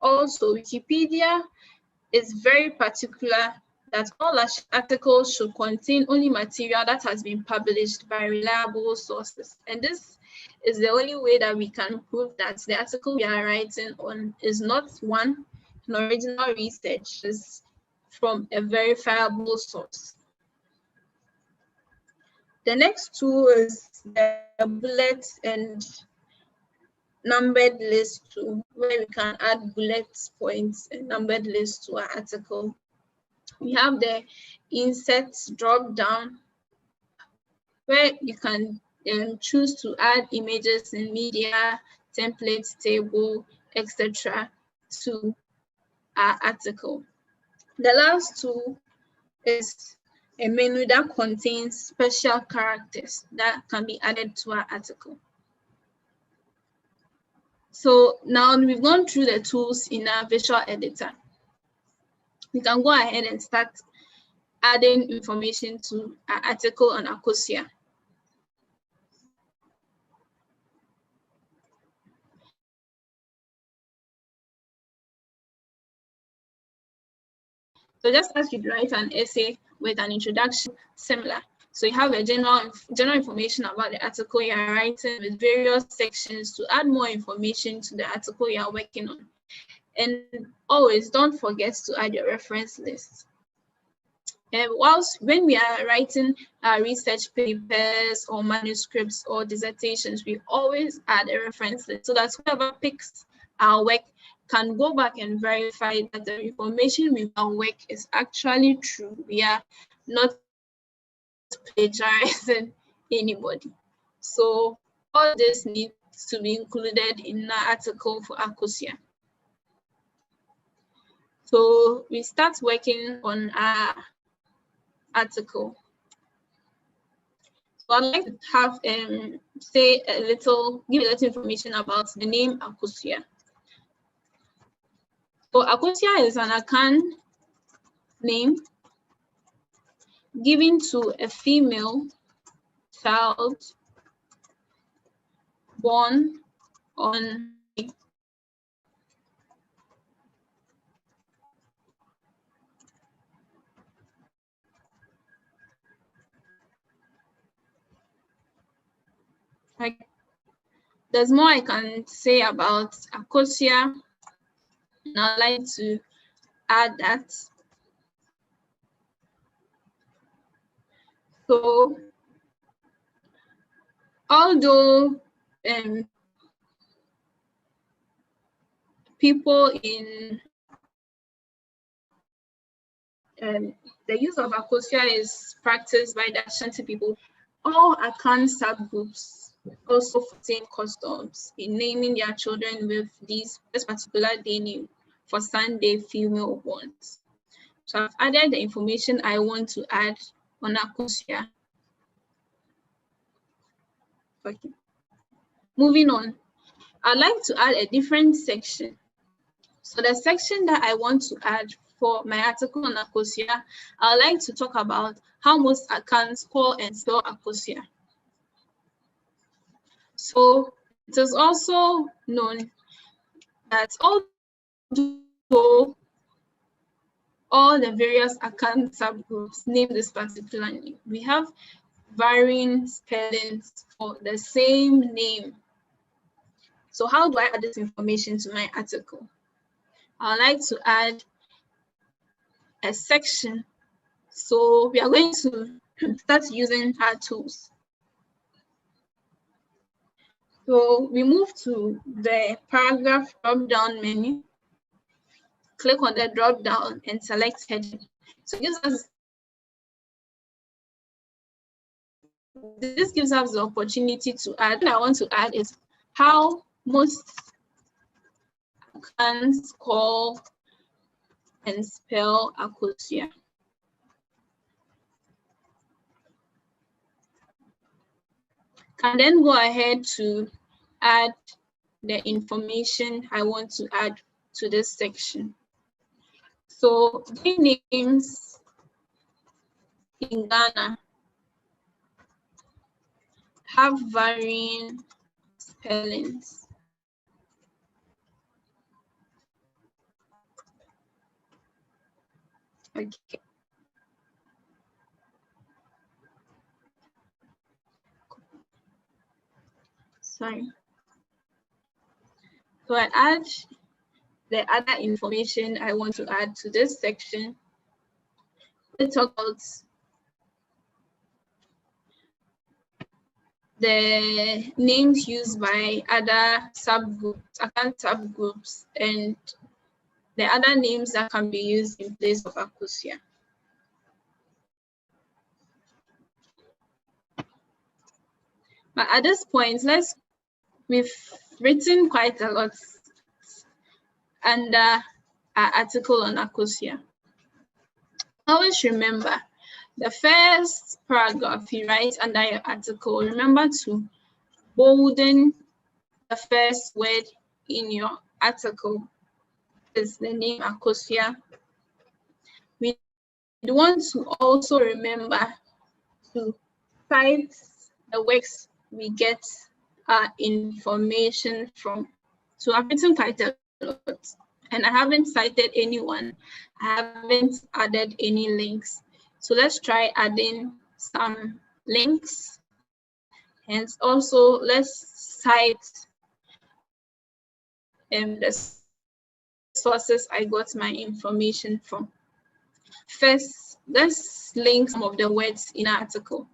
Also, Wikipedia is very particular that all articles should contain only material that has been published by reliable sources. And this is the only way that we can prove that the article we are writing on is not an original research, is from a verifiable source. The next tool is the bullet and numbered list tool, where we can add bullet points and numbered list to our article. We have the insert drop down, where you can choose to add images in media, templates, table, etc. to our article. The last tool is a menu that contains special characters that can be added to our article. So now we've gone through the tools in our visual editor. We can go ahead and start adding information to our article on Akosia. So just as you'd write an essay with an introduction, similar. So you have a general information about the article you're writing with various sections to add more information to the article you're working on. And always don't forget to add your reference list. And when we are writing research papers or manuscripts or dissertations, we always add a reference list so that whoever picks our work can go back and verify that the information with our work is actually true. We are not plagiarizing anybody. So all this needs to be included in the article for Akosia. So we start working on our article. So I'd like to have give a little information about the name Akosia. So Akosia is an Akan name given to a female child born on there's more I can say about Akosia, and I'd like to add that. So, although people in the use of Akosia is practiced by the Ashanti people, all Akan subgroups also foreseen customs in naming their children with this particular day name for Sunday female ones. So I've added the information I want to add on Akosia. Okay. Moving on, I'd like to add a different section. So the section that I want to add for my article on Akosia, I'd like to talk about how most Akans call and spell Akosia. So it is also known that although all the various Akan subgroups name this particular name, we have varying spellings for the same name. So how do I add this information to my article? I'd like to add a section. So we are going to start using our tools. So we move to the paragraph drop-down menu, click on the drop-down and select heading. So this gives us the opportunity to add. What I want to add is how most Akans call and spell Akosia. And then go ahead to add the information I want to add to this section. So the names in Ghana have varying spellings. Okay. Sorry. So I add the other information I want to add to this section. Let's talk about the names used by other subgroups, Akan subgroups, and the other names that can be used in place of Akosia. But at this point, we've written quite a lot under our article on Akosia. Always remember, the first paragraph you write under your article, remember to bolden the first word in your article. Is the name Akosia. We want to also remember to cite the works we get our information from. So I've written quite a lot, and I haven't cited anyone. I haven't added any links. So let's try adding some links. And also let's cite the sources I got my information from. First, let's link some of the words in our article.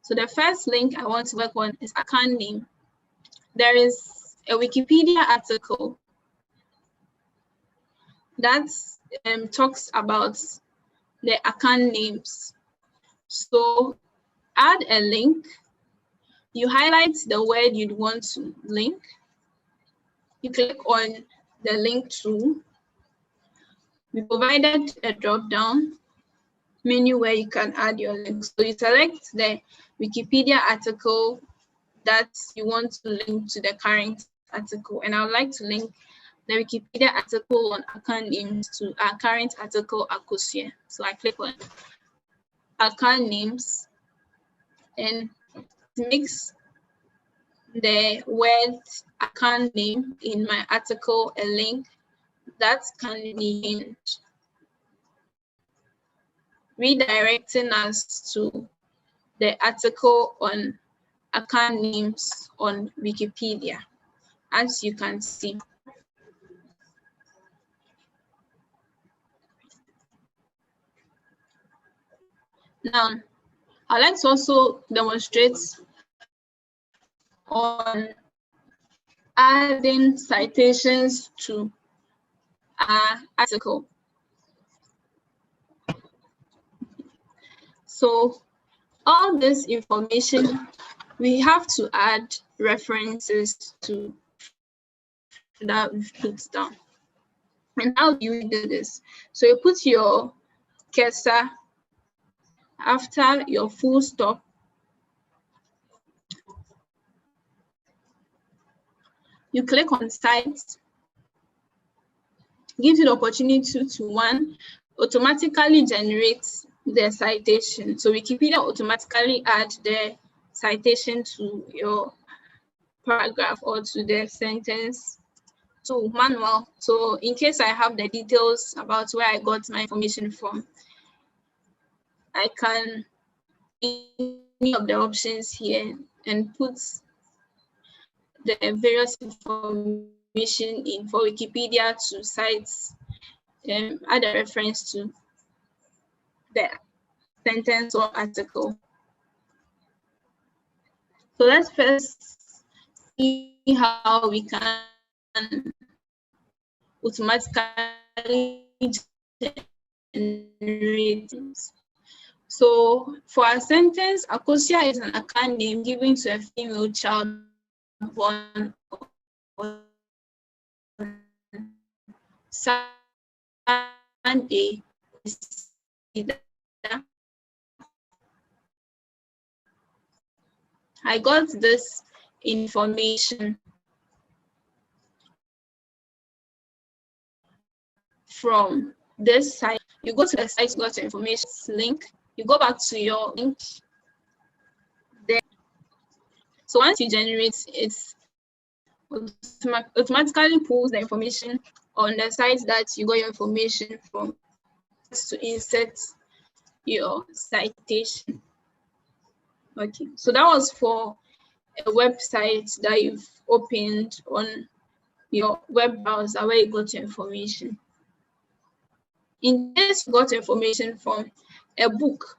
So the first link I want to work on is account name. There is a Wikipedia article that talks about the account names. So add a link. You highlight the word you'd want to link. You click on the link tool. We provided a drop-down menu where you can add your links. So you select the Wikipedia article that you want to link to the current article. And I would like to link the Wikipedia article on account names to our current article, Akosia. So I click on account names, and it makes the word account name in my article a link that can be linked, redirecting us to the article on account names on Wikipedia, as you can see. Now, I'd like to also demonstrate on adding citations to our article. So all this information, we have to add references to that we've put down. And how do you do this? So you put your cursor after your full stop. You click on Cite, gives you the opportunity to, one, automatically generate the citation. So Wikipedia automatically add the citation to your paragraph or to the sentence. So manual. So in case I have the details about where I got my information from, I can any of the options here and put the various information in for Wikipedia to cite add a reference to the sentence or article. So let's first see how we can automatically generate things. So for a sentence, Akosia is an account name given to a female child born on Sunday. I got this information from this site. You go to the site, you got your information link, you go back to your link there. So once you generate, it's automatically pulls the information on the site that you got your information from to insert your citation. Okay, so that was for a website that you've opened on your web browser where you got your information. In case you got information from a book,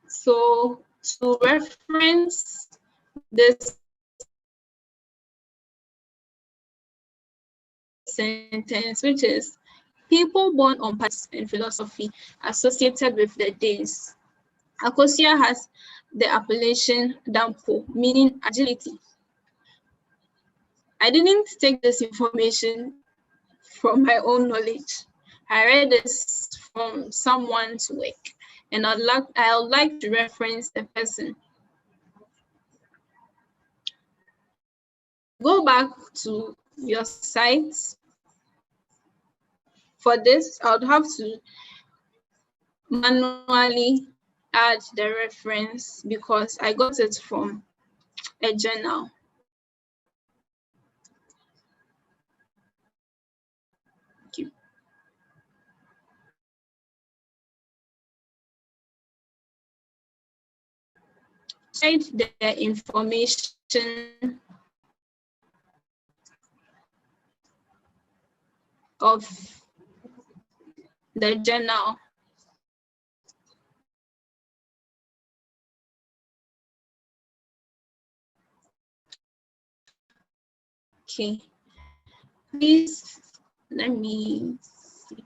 so to reference this sentence, which is People born on parts in philosophy associated with the days. Akosia has the appellation Dampo, meaning agility. I didn't take this information from my own knowledge. I read this from someone's work, and I would like to reference the person. Go back to your site. For this, I would have to manually add the reference because I got it from a journal. Thank you. Cite the information of the journal. Okay, please let me see.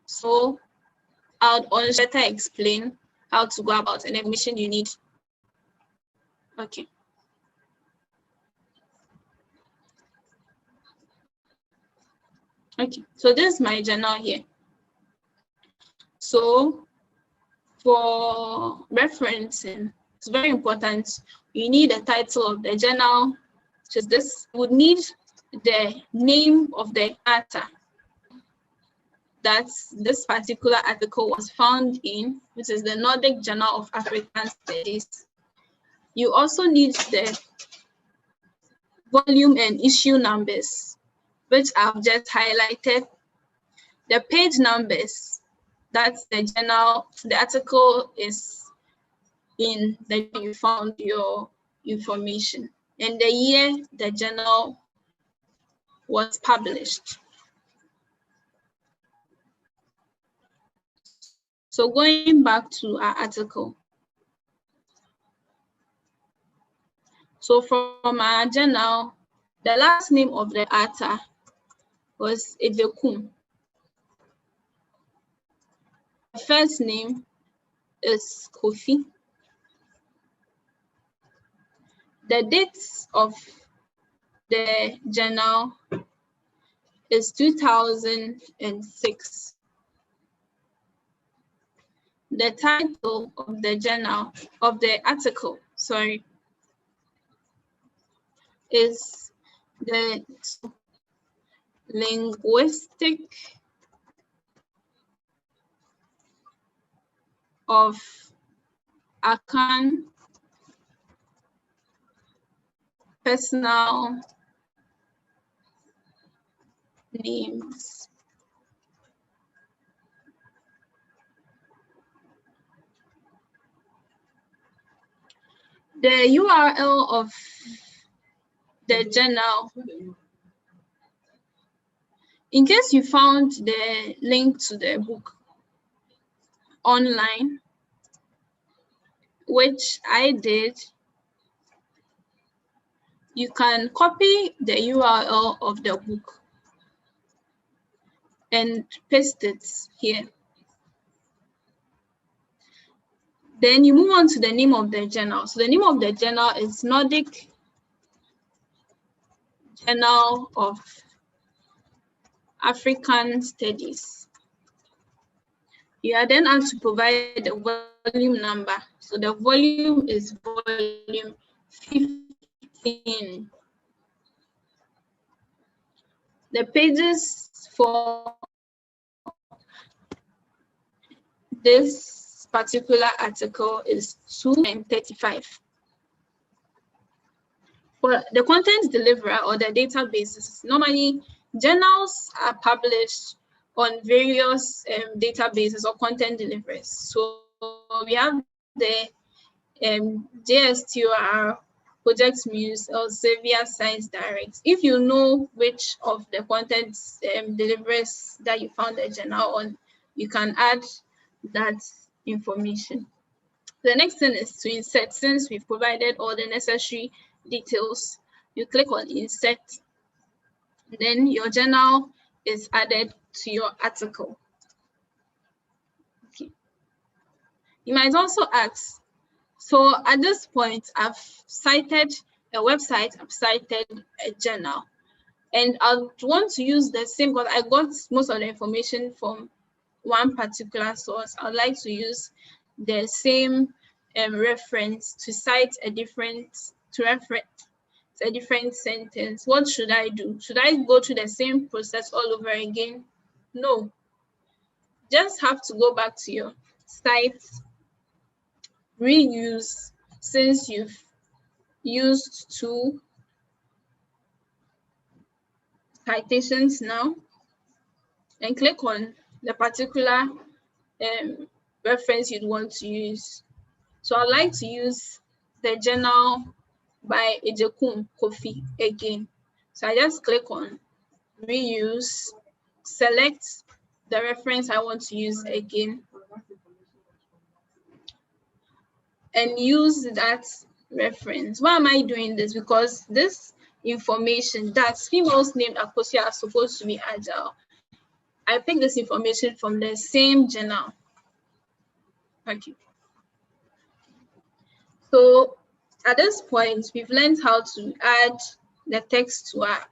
So I'll better explain how to go about any information you need. Okay. Okay, so this is my journal here. So for referencing, it's very important. You need the title of the journal, which is this. You would need the name of the author that this particular article was found in, which is the Nordic Journal of African Studies. You also need the volume and issue numbers, which I've just highlighted. The page numbers, that's the journal, the article is in that you found your information, and the year the journal was published. So going back to our article. So from our journal, the last name of the author was Evekum. The first name is Kofi. The date of the journal is 2006. The title of the journal, of the article, sorry, is the linguistic of Akan personal names. The URL of the journal, in case you found the link to the book online, which I did, you can copy the URL of the book and paste it here. Then you move on to the name of the journal. So the name of the journal is Nordic Journal of African Studies. You are then asked to provide the volume number. So the volume is volume 15. The pages for this particular article is 235. For the content deliverer or the databases, normally journals are published on various databases or content deliverers. So we have the JSTOR, Project Muse, Elsevier, Science Direct. If you know which of the content deliverers that you found the journal on, you can add that information. The next thing is to insert. Since we've provided all the necessary details, you click on insert. Then your journal is added to your article. Okay. You might also ask, so at this point, I've cited a website, I've cited a journal, and I want to use the same, because I got most of the information from one particular source. I'd like to use the same reference to cite a different, to reference a different sentence. What should I do? Should I go through the same process all over again? No. Just have to go back to your site, reuse, since you've used 2 citations now, and click on the particular reference you'd want to use. So I'd like to use the journal by Ejekum Kofi again. So I just click on reuse, select the reference I want to use again, and use that reference. Why am I doing this? Because this information, that females named Akosia are supposed to be agile, I picked this information from the same journal. Thank you. So at this point, we've learned how to add the text to our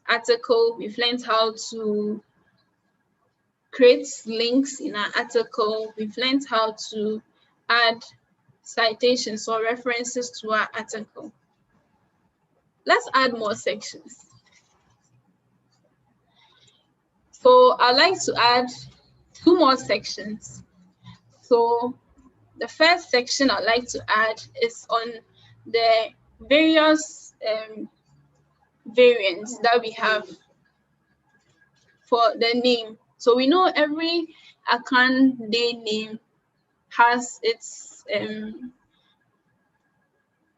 article. We've learned how to create links in our article. We've learned how to add citations or references to our article. Let's add more sections. So I'd like to add 2 more sections. So the first section I'd like to add is on the various variants that we have for the name. So we know every Akan day name has its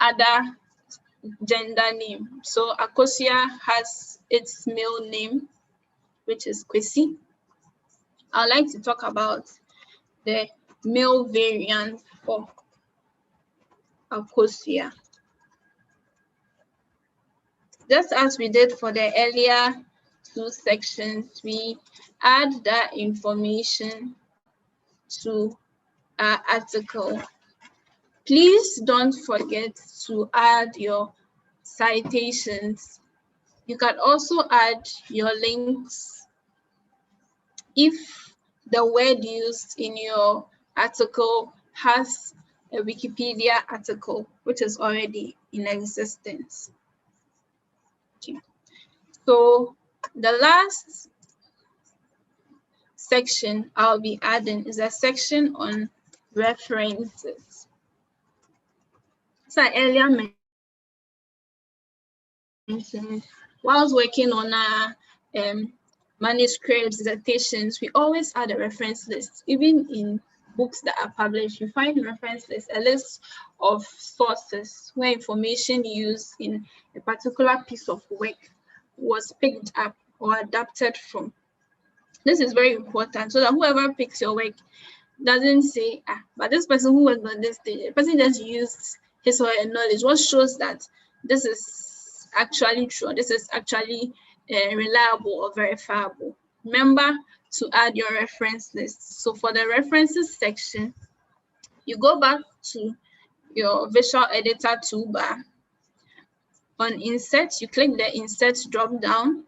other gender name. So Akosia has its male name, which is Kwesi. I'd like to talk about the male variant of Akosia. Just as we did for the earlier 2 sections, we add that information to our article. Please don't forget to add your citations. You can also add your links if the word used in your article has a Wikipedia article, which is already in existence. Okay. So the last section I'll be adding is a section on references. So I earlier mentioned, whilst working on our manuscripts, dissertations, we always add a reference list. Even in books that are published, you find reference list, a list of sources where information used in a particular piece of work was picked up or adapted from. This is very important so that whoever picks your work doesn't say, but this person who worked on this stage, the person just used his or her knowledge. What shows that this is actually true, this is actually reliable or verifiable. Remember to add your reference list. So for the references section, you go back to your visual editor toolbar. On insert, you click the insert drop down.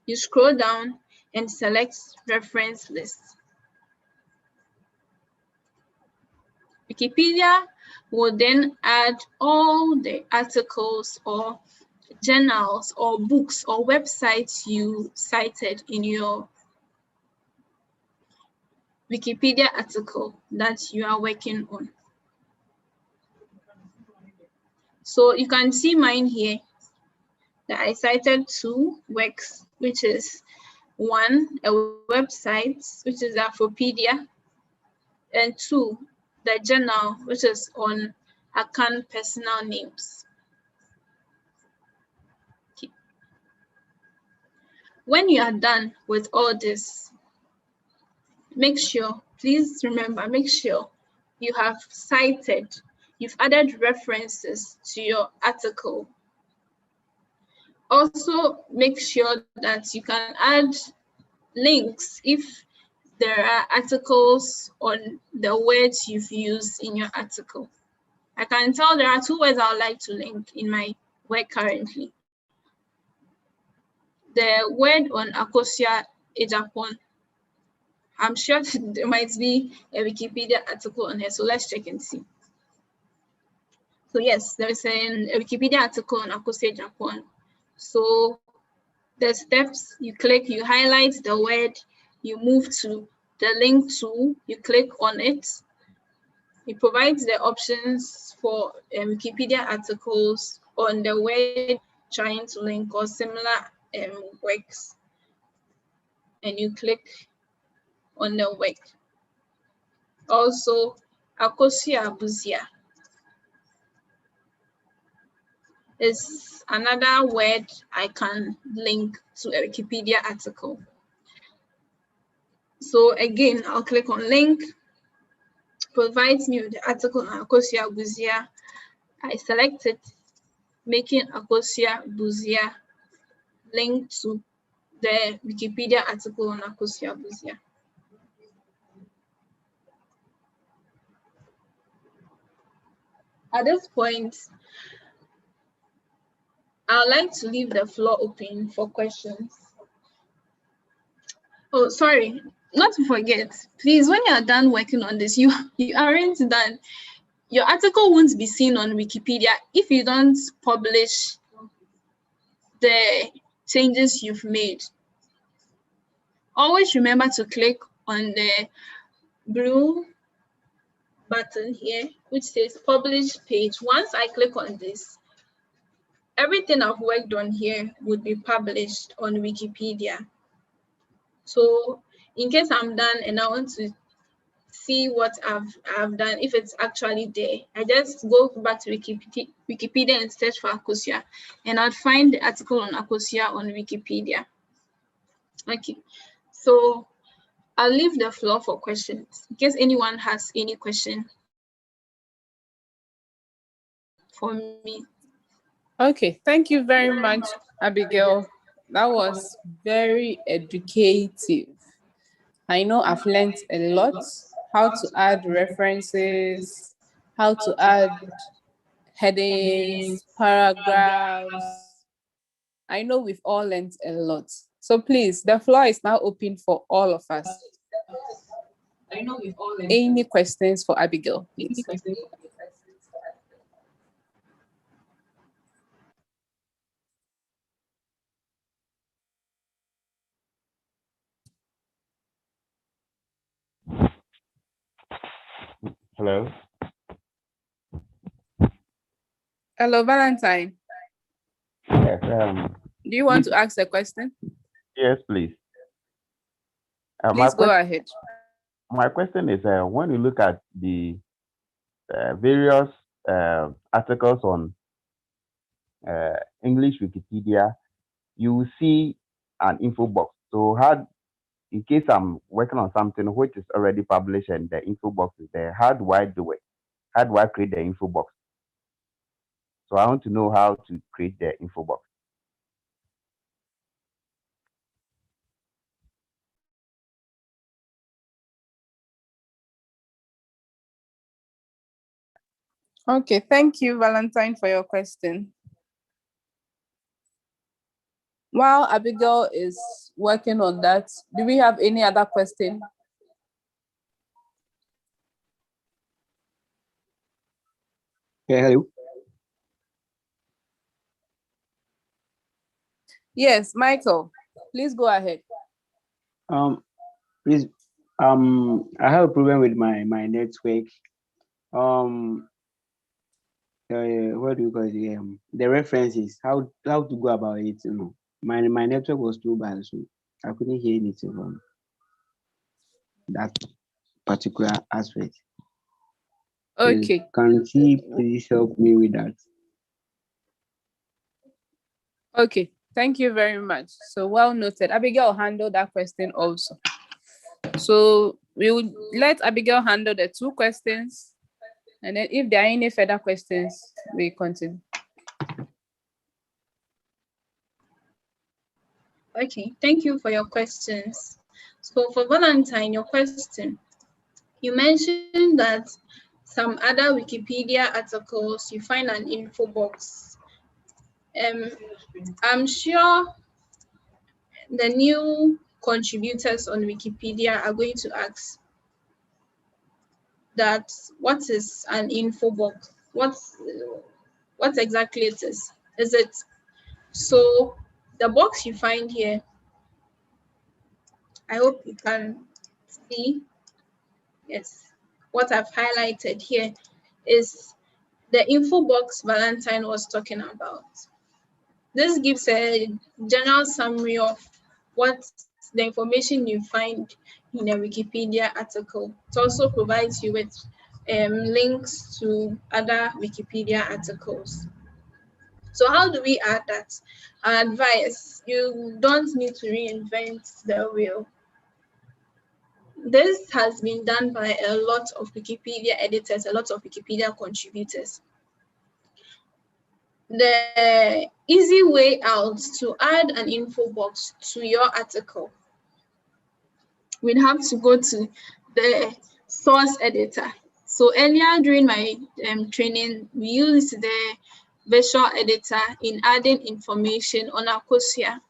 You scroll down and select reference list. Wikipedia will then add all the articles or journals or books or websites you cited in your Wikipedia article that you are working on. So you can see mine here that I cited 2 works, which is 1, a website, which is Afropedia, and 2, the journal, which is on Akan personal names. Okay. When you are done with all this, make sure, please remember, make sure you have cited, you've added references to your article. Also, make sure that you can add links if there are articles on the words you've used in your article. I can tell there are 2 words I would like to link in my work currently. The word on Akosia Ejapon. I'm sure there might be a Wikipedia article on here, so let's check and see. So yes, there is a Wikipedia article on Akosia Ejapon. So the steps, you click, you highlight the word, you move to the link to, you click on it. It provides the options for Wikipedia articles on the word trying to link or similar works. And you click on the work. Also, Akosia Buzia is another word I can link to a Wikipedia article. So again, I'll click on link, provides me with the article on Akosia Buzia. I select it, making Akosia Buzia link to the Wikipedia article on Akosia Buzia. At this point, I'd like to leave the floor open for questions. Oh, sorry, not to forget, please, when you are done working on this, you aren't done. Your article won't be seen on Wikipedia if you don't publish the changes you've made. Always remember to click on the blue button here, which says publish page. Once I click on this, everything I've worked on here would be published on Wikipedia. So in case I'm done and I want to see what I've done, if it's actually there, I just go back to Wikipedia and search for Akosia, and I'd find the article on Akosia on Wikipedia. Okay, so I'll leave the floor for questions in case anyone has any question for me. Okay, thank you very much, Abigail. That was very educative. I know I've learned a lot, how to add references, how to add headings, paragraphs. I know we've all learned a lot. So please, the floor is now open for all of us. Any questions for Abigail, please? Hello. Hello, Valentine. Yes. Do you want to ask a question? Yes, please. Please go ahead. My question is, when you look at the various articles on English Wikipedia, you will see an info box. So how, in case I'm working on something which is already published and the info box is there, how do I do it? How do I create the info box? So I want to know how to create the info box. Okay, thank you, Valentine, for your question. While Abigail is working on that, do we have any other question? Yeah, hello. Yes, Michael, please go ahead. Please, I have a problem with my network. What do you call it? The references, how to go about it? You know, my network was too bad, so I couldn't hear anything from that particular aspect. Okay. Can you please help me with that? Okay, thank you very much. So well noted. Abigail will handle that question also. So we will let Abigail handle the 2 questions. And then if there are any further questions, we continue. Okay, thank you for your questions. So for Valentine, your question, you mentioned that some other Wikipedia articles, you find an info box. I'm sure the new contributors on Wikipedia are going to ask that what is an info box? What exactly it is? Is it so the box you find here? I hope you can see. Yes, what I've highlighted here is the info box Valentine was talking about. This gives a general summary of what the information you find in a Wikipedia article. It also provides you with links to other Wikipedia articles. So how do we add that? Our advice, you don't need to reinvent the wheel. This has been done by a lot of Wikipedia editors, a lot of Wikipedia contributors. The easy way out to add an info box to your article, we'd have to go to the source editor. So earlier during my training, we used the visual editor in adding information on Akosia.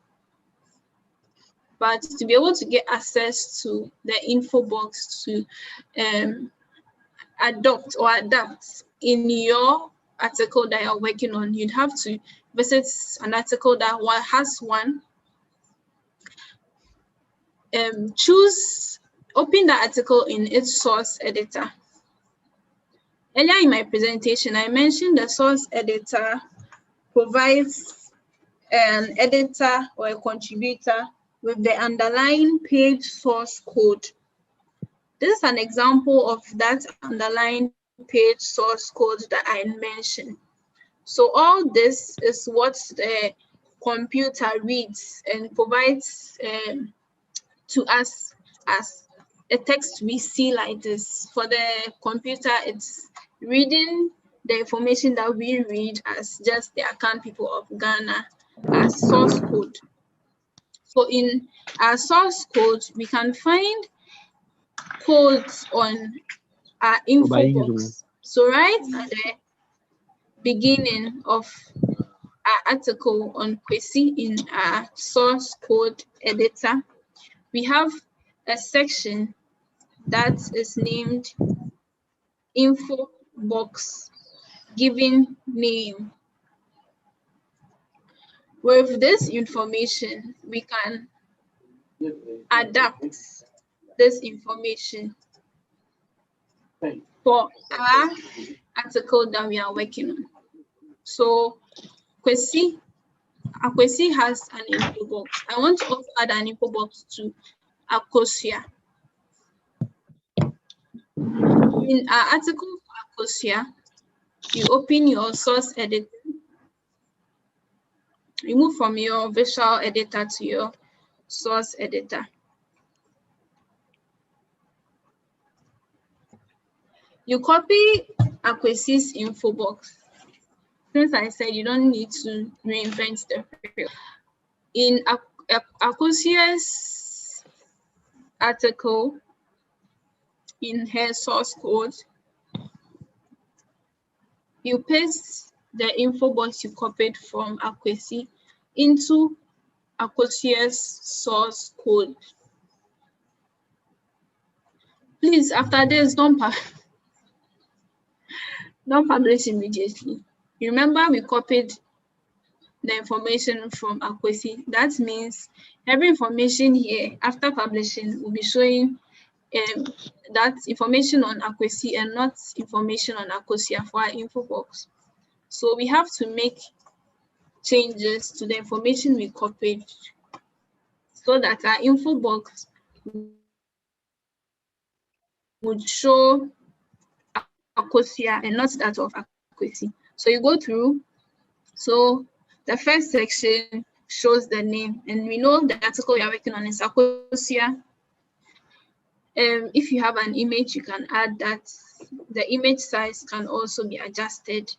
But to be able to get access to the info box to adopt or adapt in your article that you're working on, you'd have to visit an article that has one. Open the article in its source editor. Earlier in my presentation, I mentioned the source editor provides an editor or a contributor with the underlying page source code. This is an example of that underlying page source code that I mentioned. So all this is what the computer reads and provides to us as a text we see like this. For the computer, it's reading the information that we read as just the account people of Ghana as source code. So in our source code, we can find codes on our info box. So right at the beginning of our article on Kwesi in our source code editor, we have a section that is named info box given name. With this information, we can adapt this information for our article that we are working on. So Akwesi has an info box. I want to also add an info box to Akosia. In our article for Akosia, you open your source editor, you move from your visual editor to your source editor. You copy Akwesi's info box. Since I said you don't need to reinvent the wheel. In Akosia's article, in her source code, you paste the info box you copied from Akwesi into Akosia's source code. Please, after this, don't publish immediately. You remember we copied the information from Akwesi. That means every information here after publishing will be showing that information on Akwesi and not information on Akosia for our info box. So we have to make changes to the information we copied so that our info box would show Akosia and not that of Akwesi. So you go through. So the first section shows the name, and we know the article we are working on is Akosia. If you have an image, you can add that. The image size can also be adjusted.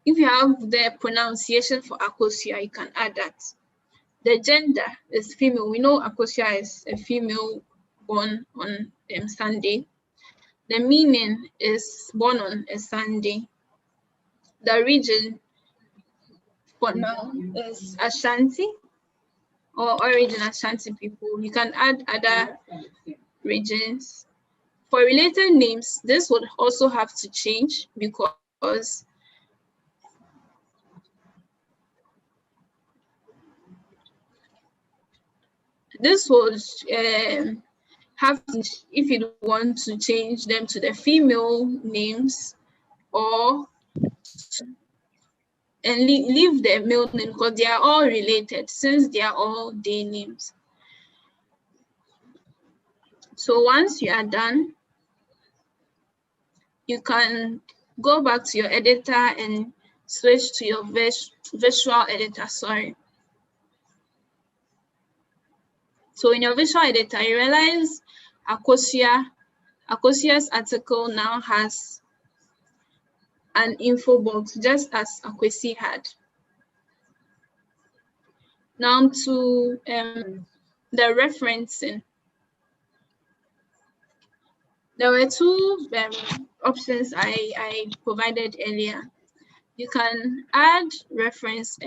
If you have the pronunciation for Akosia, you can add that. The gender is female. We know Akosia is a female born on Sunday. The meaning is born on a Sunday. The region for now is Ashanti or origin Ashanti people. You can add other regions. For related names, this would also have to change because this would have to, if you want to change them to the female names or and leave the male name because they are all related since they are all day names. So once you are done, you can go back to your editor and switch to your visual editor, sorry. So in your visual editor, you realize Akosia's article now has an info box just as Akwesi had. Now to the referencing. There were two options I provided earlier. You can add reference.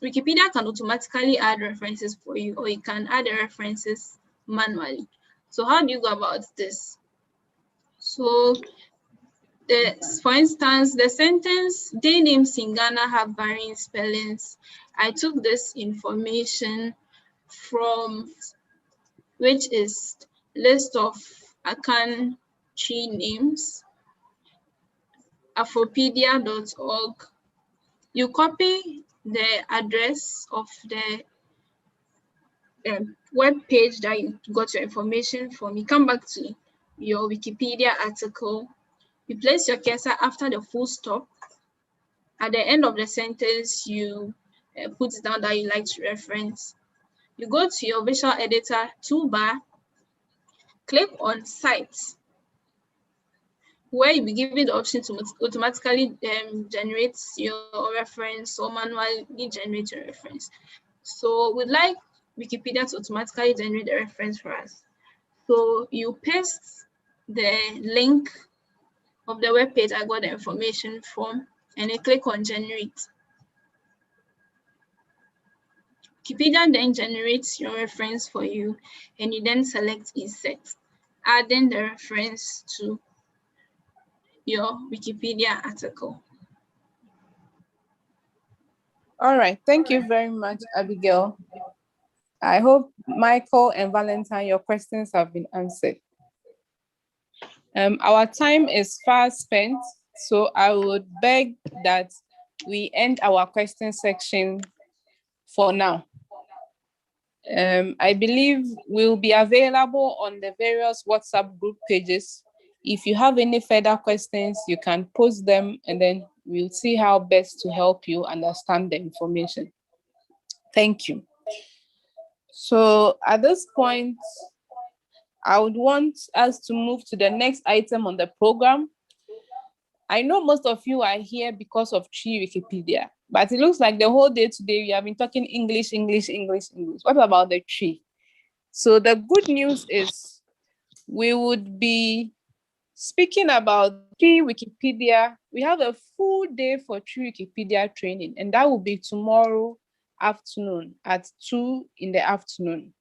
Wikipedia can automatically add references for you, or you can add the references manually. So how do you go about this? So for instance, the sentence, day names in Ghana have varying spellings. I took this information from, which is list of Akan tree names, afropedia.org. You copy the address of the web page that you got your information from. You come back to your Wikipedia article. You place your cursor after the full stop. At the end of the sentence, you put down that you like to reference. You go to your visual editor toolbar, click on Sites, where you'll be given the option to automatically generate your reference or manually generate your reference. So we'd like Wikipedia to automatically generate the reference for us. So you paste the link of the web page I got the information from, and you click on generate. Wikipedia then generates your reference for you, and you then select insert, adding the reference to your Wikipedia article. All right, thank you very much, Abigail. I hope Michael and Valentine, your questions have been answered. Our time is fast spent, so I would beg that we end our question section for now. I believe we'll be available on the various WhatsApp group pages. If you have any further questions, you can post them and then we'll see how best to help you understand the information. Thank you. So at this point, I would want us to move to the next item on the program. I know most of you are here because of Tree Wikipedia, but it looks like the whole day today we have been talking English, English, English, English. What about the tree? So the good news is we would be speaking about Tree Wikipedia. We have a full day for Tree Wikipedia training, and that will be tomorrow afternoon at 2 in the afternoon.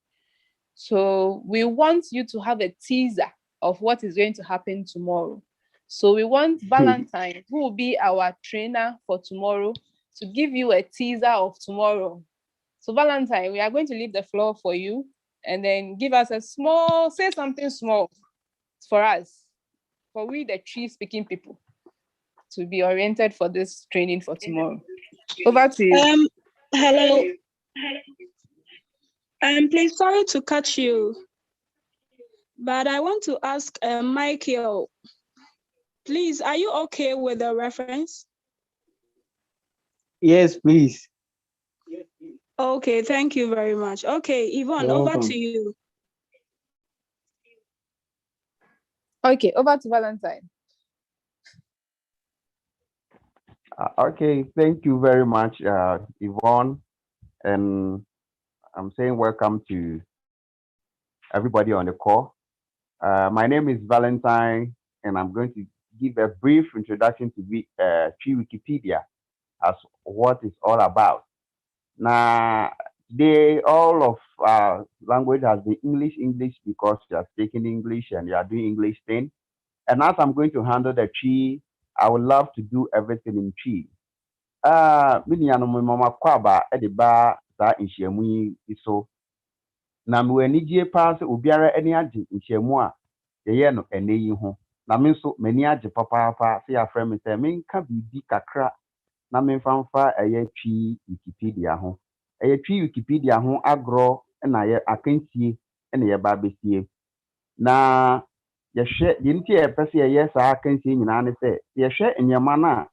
So we want you to have a teaser of what is going to happen tomorrow. So we want Valentine, who will be our trainer for tomorrow, to give you a teaser of tomorrow. So Valentine, we are going to leave the floor for you and then give us a small, say something small for us, for we the tree speaking people, to be oriented for this training for tomorrow. Over to you. Hello. Please, sorry to cut you, but I want to ask Michael, please, are you okay with the reference? Yes, please. Okay, thank you very much. Okay, Yvonne, You're over welcome. to you. Okay, over to Valentine. Okay, thank you very much, Yvonne. And I'm saying welcome to everybody on the call. My name is Valentine, and I'm going to give a brief introduction to Wikipedia as what it's all about. Now, today, all of language has been English because you are speaking English and you are doing English thing. And as I'm going to handle the tree, I would love to do everything in tree. Me nuanom mama kwaba de ba saa nhyiamu yi so. Na me wanigye paa sɛ obiara ani agye nhyiamu a yɛyɛ no ɛnɛ yi ho. Na me nso m'ani agye papaapa sɛ yɛafrɛ me sɛ menka biribi kakra na memfa mfa ɛyɛ twi Wikipedia ho. Ɛyɛ twi Wikipedia ho agorɔ na yɛ akansie na yɛba abɛsie. Na yɛhwɛ deɛ nti a yɛpɛ sɛ yɛyɛ saa akansie nyinaa ne sɛ yɛhwɛ nneɛma no a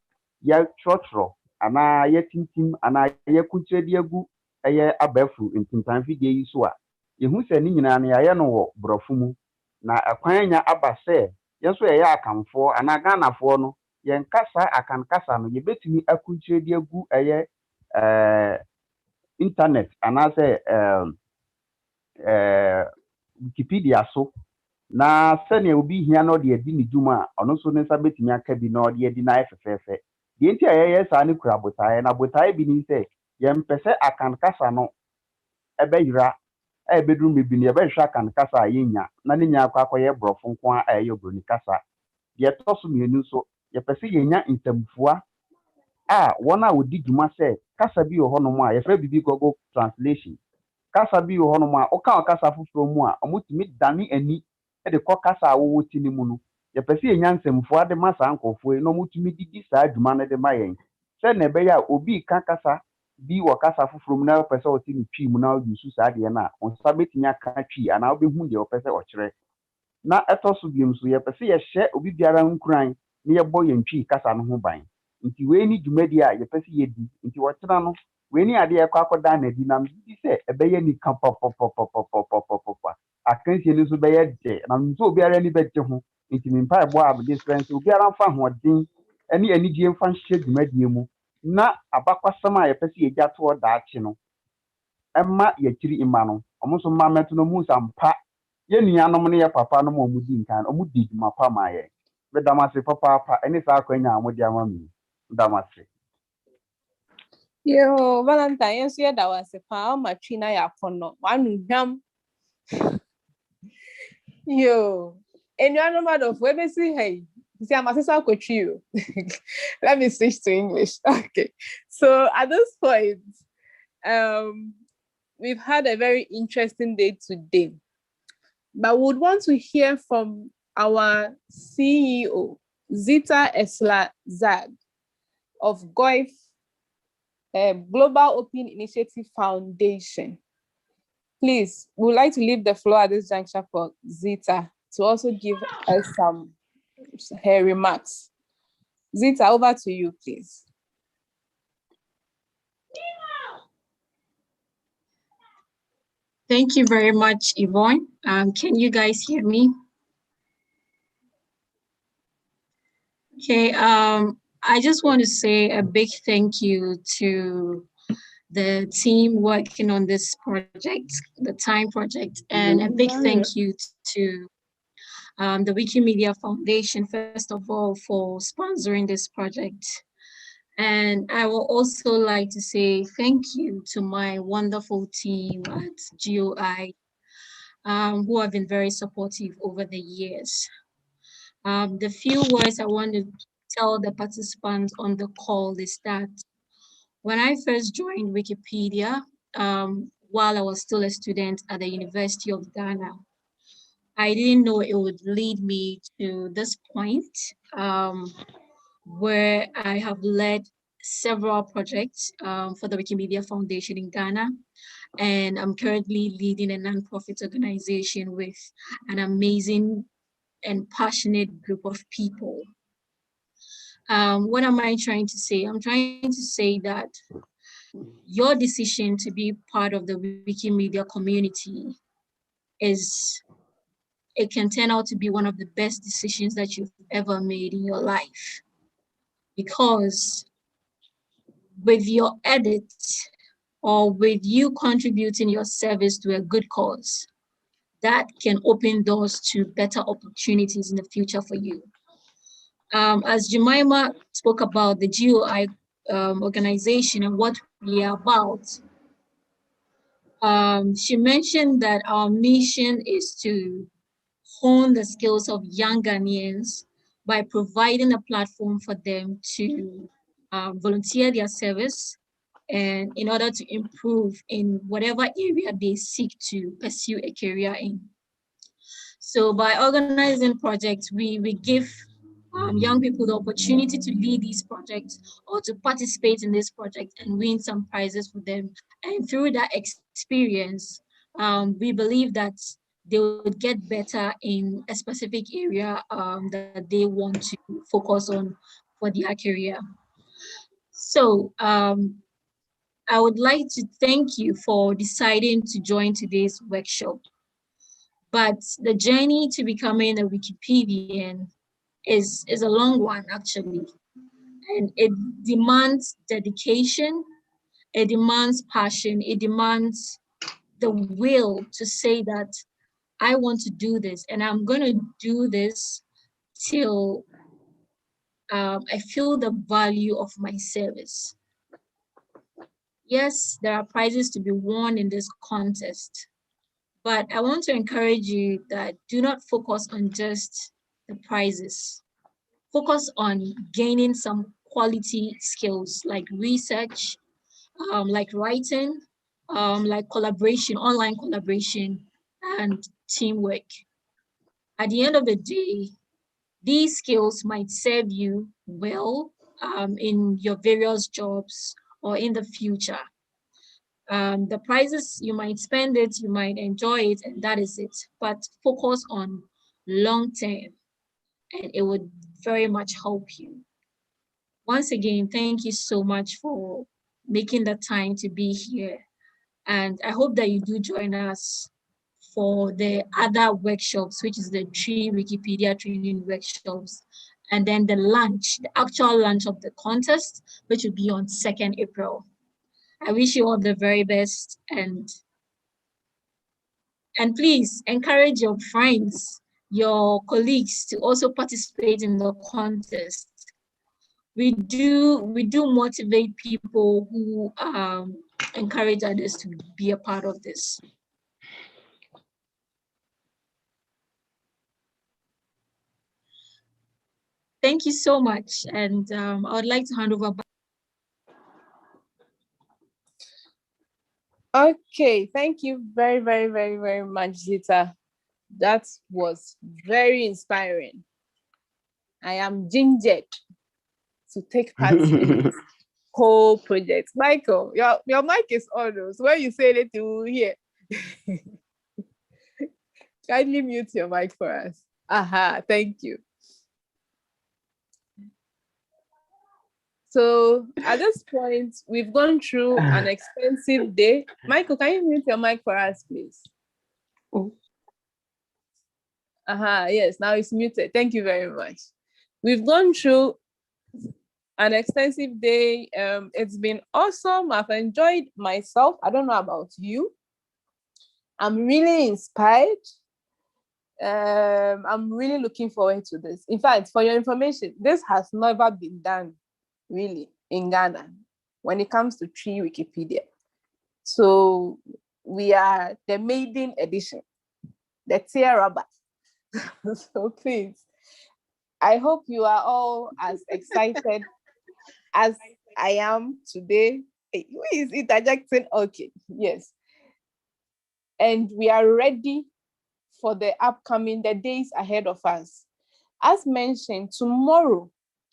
yɛtwerɛtwerɛ anaa yɛtintim anaa yɛkuntire de agu ɛyɛ abɛɛfo ntintanfidie yi so a yɛhu sɛ ne nyinaa no yɛayɛ no wɔ borɔfo mu. Na ɛkwan anya aba sɛ yɛn nso yɛyɛ akamfoɔ anaa Ghanafoɔ no yɛnka saa akankasa no yɛbɛtumi akuntire de agu ɛyɛ internet anaasɛ Wikipedia so. Na sɛnea obi hia na ɔde adi ne dwuma a ɔno nso ne nsa bɛtumi aka bi na ɔde adi na ayɛ fɛfɛɛfɛ. Deɛ nti a yɛyɛ saa no kura botaeɛ na botaeɛ bi ne sɛ yɛmpɛ sɛ akankasa no ɛbɛyera a ɛbɛduru mmebi no yɛbɛhwɛ akankasa a yɛnya na ne nya akɔ akɔyɛ borɔfo nko a ɛyɛ obroni kasa. Deɛ ɛtɔ so mmienu nso yɛpɛ sɛ yɛnya ntamfua a wɔn a wɔdi dwuma sɛ kasa bi wɔ hɔnom a yɛfrɛ biribi Google translation. Kasa bi wɔ hɔnom a ɔka ɔkasa foforɔ mu a ɔmotumi dane ani de kɔ kasa a wɔwɔ ti ne mu no. Yɛpɛ sɛ yɛnya nsɛmfua de ma saa nkurɔfoɔ yi na ɔmotumi didi saa dwuma no de ma yɛn. Sɛnea ɛbɛyɛ a obi ka kasa bi wɔ kasa foforɔ mu na ɔpɛ sɛ ɔte ne twi mu na ɔde su saa deɛ no a ɔnsa bɛtumi aka twi anaa wobɛhu deɛ ɔpɛ sɛ ɔkyerɛ. Na ɛtɔ so biom so yɛpɛ sɛ yɛhyɛ obi biara nkuran na yɛbɔ yɛn twi kasa no ho ban. Nti wei ni dwumadi a yɛpɛ sɛ yɛdi. Nti wɔkyena no wei ni adeɛ yɛkɔ akɔda n'adi na megye sɛ ɛbɛyɛ nika pɔpɔpɔpɔpɔpɔpɔpɔpɔ. Akansie no nso bɛyɛ dɛ na nso obiara ani bɛgye ho. Nti me mpaebɔ a mede srɛ nso obiara mfa ahoɔden ne anigye mfa nhyɛ dwumadie mu na abakwasɛm a yɛpɛ sɛ yɛgya toɔ daakye no ɛma yɛkyiri mma no ɔmo nso mma mɛto no mu sampa yɛn nuanom ne yɛ papa no ma ɔmo di nkan ɔmo di dwuma pa ma yɛn. Meda mo ase papaapa ɛne saa akwanya a mode ama me. Meda mo ase. Yo, Valentine, yes, yeah, that was a pound, my china yakono, one jam. Yo, and you're no matter of where see, hey, see, I'm a sister with you. Let me switch to English. Okay, so at this point, we've had a very interesting day today, but we would want to hear from our CEO, Zita Zag of GOIF. Global Open Initiative Foundation. Please, we would like to leave the floor at this juncture for Zita to also give us her remarks. Zita, over to you, please. Thank you very much, Yvonne. Can you guys hear me? Okay, I just want to say a big thank you to the team working on this project, the Time Project, and a big thank you to the Wikimedia Foundation, first of all, for sponsoring this project. And I will also like to say thank you to my wonderful team at GOI, who have been very supportive over the years. The few words I want to tell the participants on the call is that when I first joined Wikipedia, while I was still a student at the University of Ghana, I didn't know it would lead me to this point where I have led several projects for the Wikimedia Foundation in Ghana. And I'm currently leading a nonprofit organization with an amazing and passionate group of people. What am I trying to say? I'm trying to say that your decision to be part of the Wikimedia community it can turn out to be one of the best decisions that you've ever made in your life. Because with your edit or with you contributing your service to a good cause, that can open doors to better opportunities in the future for you. As Jemima spoke about the GOI organization and what we are about, she mentioned that our mission is to hone the skills of young Ghanaians by providing a platform for them to volunteer their service and in order to improve in whatever area they seek to pursue a career in. So by organizing projects, we give young people the opportunity to lead these projects or to participate in this project and win some prizes for them. And through that experience, we believe that they would get better in a specific area that they want to focus on for their career. So I would like to thank you for deciding to join today's workshop. But the journey to becoming a Wikipedian is a long one, actually. And it demands dedication, it demands passion, it demands the will to say that I want to do this and I'm going to do this till I feel the value of my service. Yes, there are prizes to be won in this contest, but I want to encourage you that do not focus on just the prizes. Focus on gaining some quality skills like research, like writing, like collaboration, online collaboration, and teamwork. At the end of the day, these skills might serve you well in your various jobs or in the future. The prizes, you might spend it, you might enjoy it, and that is it. But focus on long term, and it would very much help you. Once again, thank you so much for making the time to be here. And I hope that you do join us for the other workshops, which is the 3 Wikipedia training workshops, and then the launch, the actual launch of the contest, which will be on 2nd April. I wish you all the very best, and please encourage your friends, your colleagues to also participate in the contest. We do motivate people who encourage others to be a part of this. Thank you so much, and I would like to hand over back. Okay, thank you very, very, very, very much, Zita. That was very inspiring. I am gingered to take part in this whole project. Michael, your mic is on, so when you say it, you will hear. Kindly mute your mic for us. Aha, thank you. So at this point, we've gone through an expensive day. Michael, can you mute your mic for us, please? Oh. Yes, now it's muted. Thank you very much. We've gone through an extensive day. It's been awesome. I've enjoyed myself. I don't know about you. I'm really inspired. I'm really looking forward to this. In fact, for your information, this has never been done really in Ghana when it comes to 3 Wikipedia. So we are the maiden edition, the tear rubber. So please, I hope you are all as excited as I am today. Hey, who is interjecting? Okay, yes. And we are ready for the days ahead of us. As mentioned, tomorrow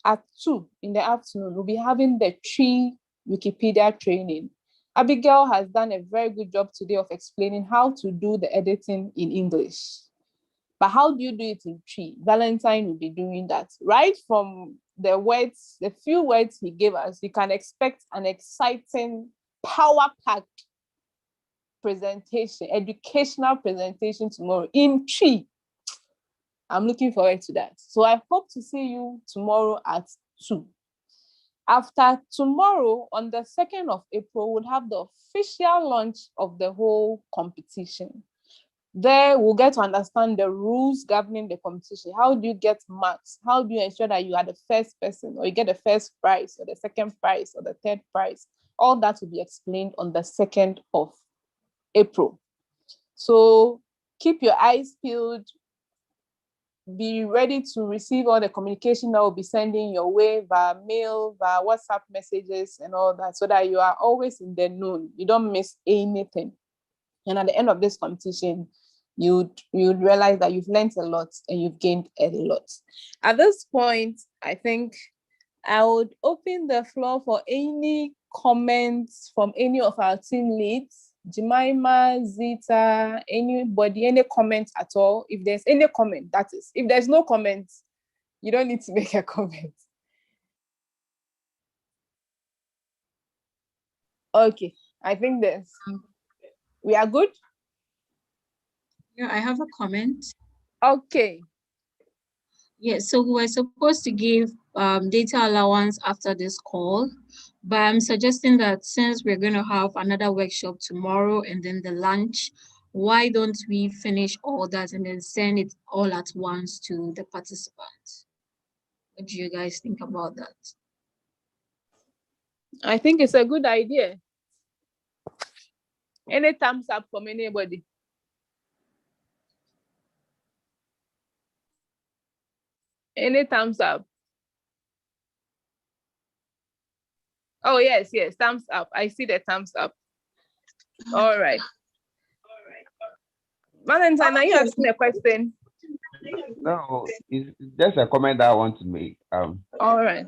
at 2 in the afternoon, we'll be having the 3 Wikipedia training. Abigail has done a very good job today of explaining how to do the editing in English. But how do you do it in 3? Valentine will be doing that. Right from the words, the few words he gave us, you can expect an exciting, power-packed presentation, educational presentation tomorrow in 3. I'm looking forward to that. So I hope to see you tomorrow at 2. After tomorrow, on the 2nd of April, we'll have the official launch of the whole competition. There, we'll get to understand the rules governing the competition. How do you get marks? How do you ensure that you are the first person, or you get the first prize, or the second prize, or the third prize? All that will be explained on the 2nd of April. So keep your eyes peeled. Be ready to receive all the communication that will be sending your way via mail, via WhatsApp messages and all that, so that you are always in the know. You don't miss anything. And at the end of this competition, you'd realize that you've learned a lot and you've gained a lot. At this point, I think I would open the floor for any comments from any of our team leads. Jemima, Zita, anybody, any comment at all? If there's any comment, that is. If there's no comment, you don't need to make a comment. Okay, I think we are good. Yeah, I have a comment. Okay. Yeah, so we're supposed to give data allowance after this call, but I'm suggesting that since we're going to have another workshop tomorrow and then the lunch, why don't we finish all that and then send it all at once to the participants? What do you guys think about that? I think it's a good idea. Any thumbs up from anybody? Any thumbs up? Oh, yes, thumbs up. I see the thumbs up. All right. Valentine, are you asking a question? No, it's just a comment that I want to make. All right.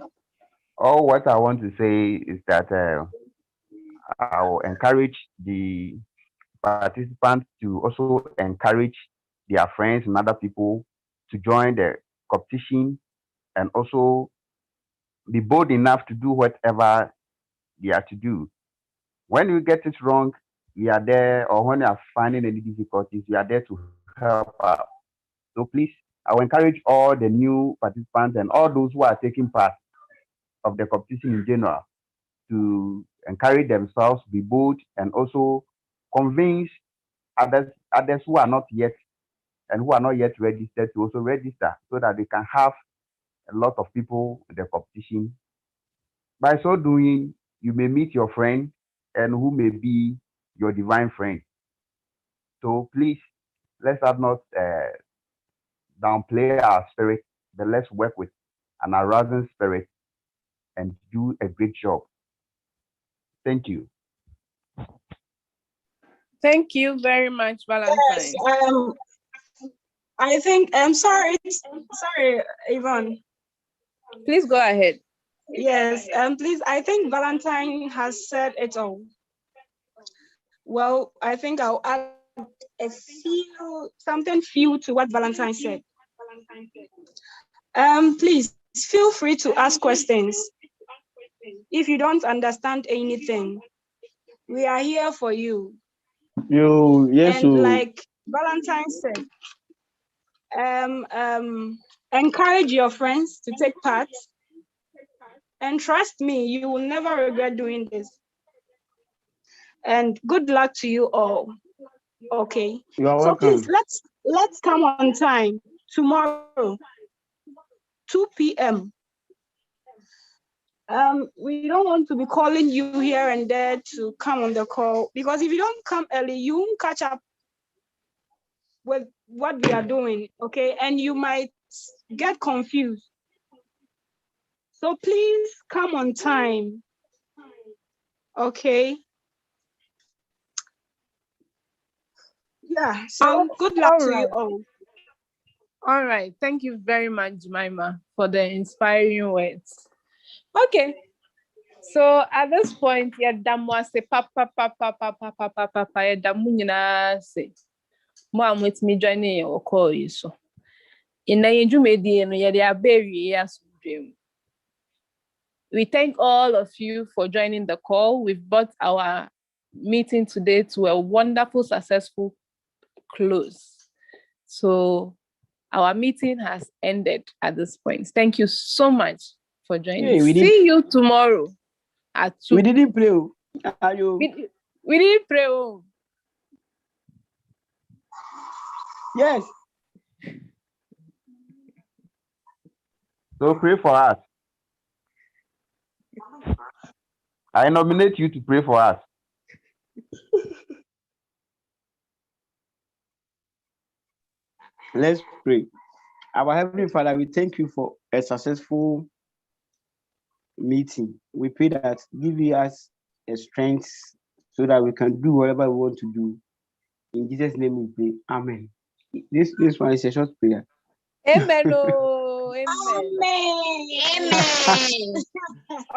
All what I want to say is that I will encourage the participants to also encourage their friends and other people to join the competition, and also be bold enough to do whatever they are to do. When you get it wrong, we are there, or when you are finding any difficulties, we are there to help out. So please, I will encourage all the new participants and all those who are taking part of the competition in general to encourage themselves, be bold, and also convince others who are not yet and who are not yet registered to also register, so that they can have a lot of people in the competition. By so doing, you may meet your friend and who may be your divine friend. So please, let's not downplay our spirit, but let's work with an arousing spirit and do a great job. Thank you. Thank you very much, Valentine. Yes, I think I'm sorry, Yvonne. Please go ahead. Yes, please. I think Valentine has said it all. Well, I think I'll add something few to what Valentine said. Please feel free to ask questions. If you don't understand anything, we are here for you. Yes. And like Valentine said, encourage your friends to take part. And trust me, you will never regret doing this. And good luck to you all. Okay. You are so welcome. Please let's come on time tomorrow, 2 p.m. We don't want to be calling you here and there to come on the call, because if you don't come early, you won't catch up with what we are doing, okay? And you might get confused. So please come on time, okay? Yeah, so good luck to you all. All right, thank you very much, Jemima, for the inspiring words. Okay, so at this point, say papa, say. Mom with me joining your call you so. In the we thank all of you for joining the call. We've brought our meeting today to a wonderful, successful close. So our meeting has ended at this point. Thank you so much for joining. Hey, See you tomorrow at 2. We didn't play. Are you? We didn't pray. Oh. Yes. So pray for us. I nominate you to pray for us. Let's pray. Our Heavenly Father, we thank you for a successful meeting. We pray that give us a strength so that we can do whatever we want to do. In Jesus' name we pray. Amen. This one is a short prayer. Amen. Oh, amen. Amen.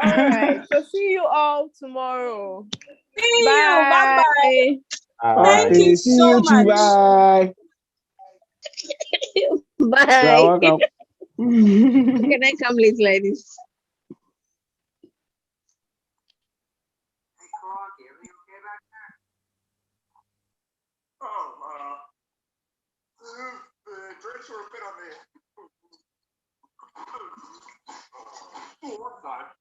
All right. So see you all tomorrow. See Bye. you. Bye-bye. Thank Okay, you see so you too. much. Bye. Bye. You are welcome. Can I come late like this? Drinks were a bit on the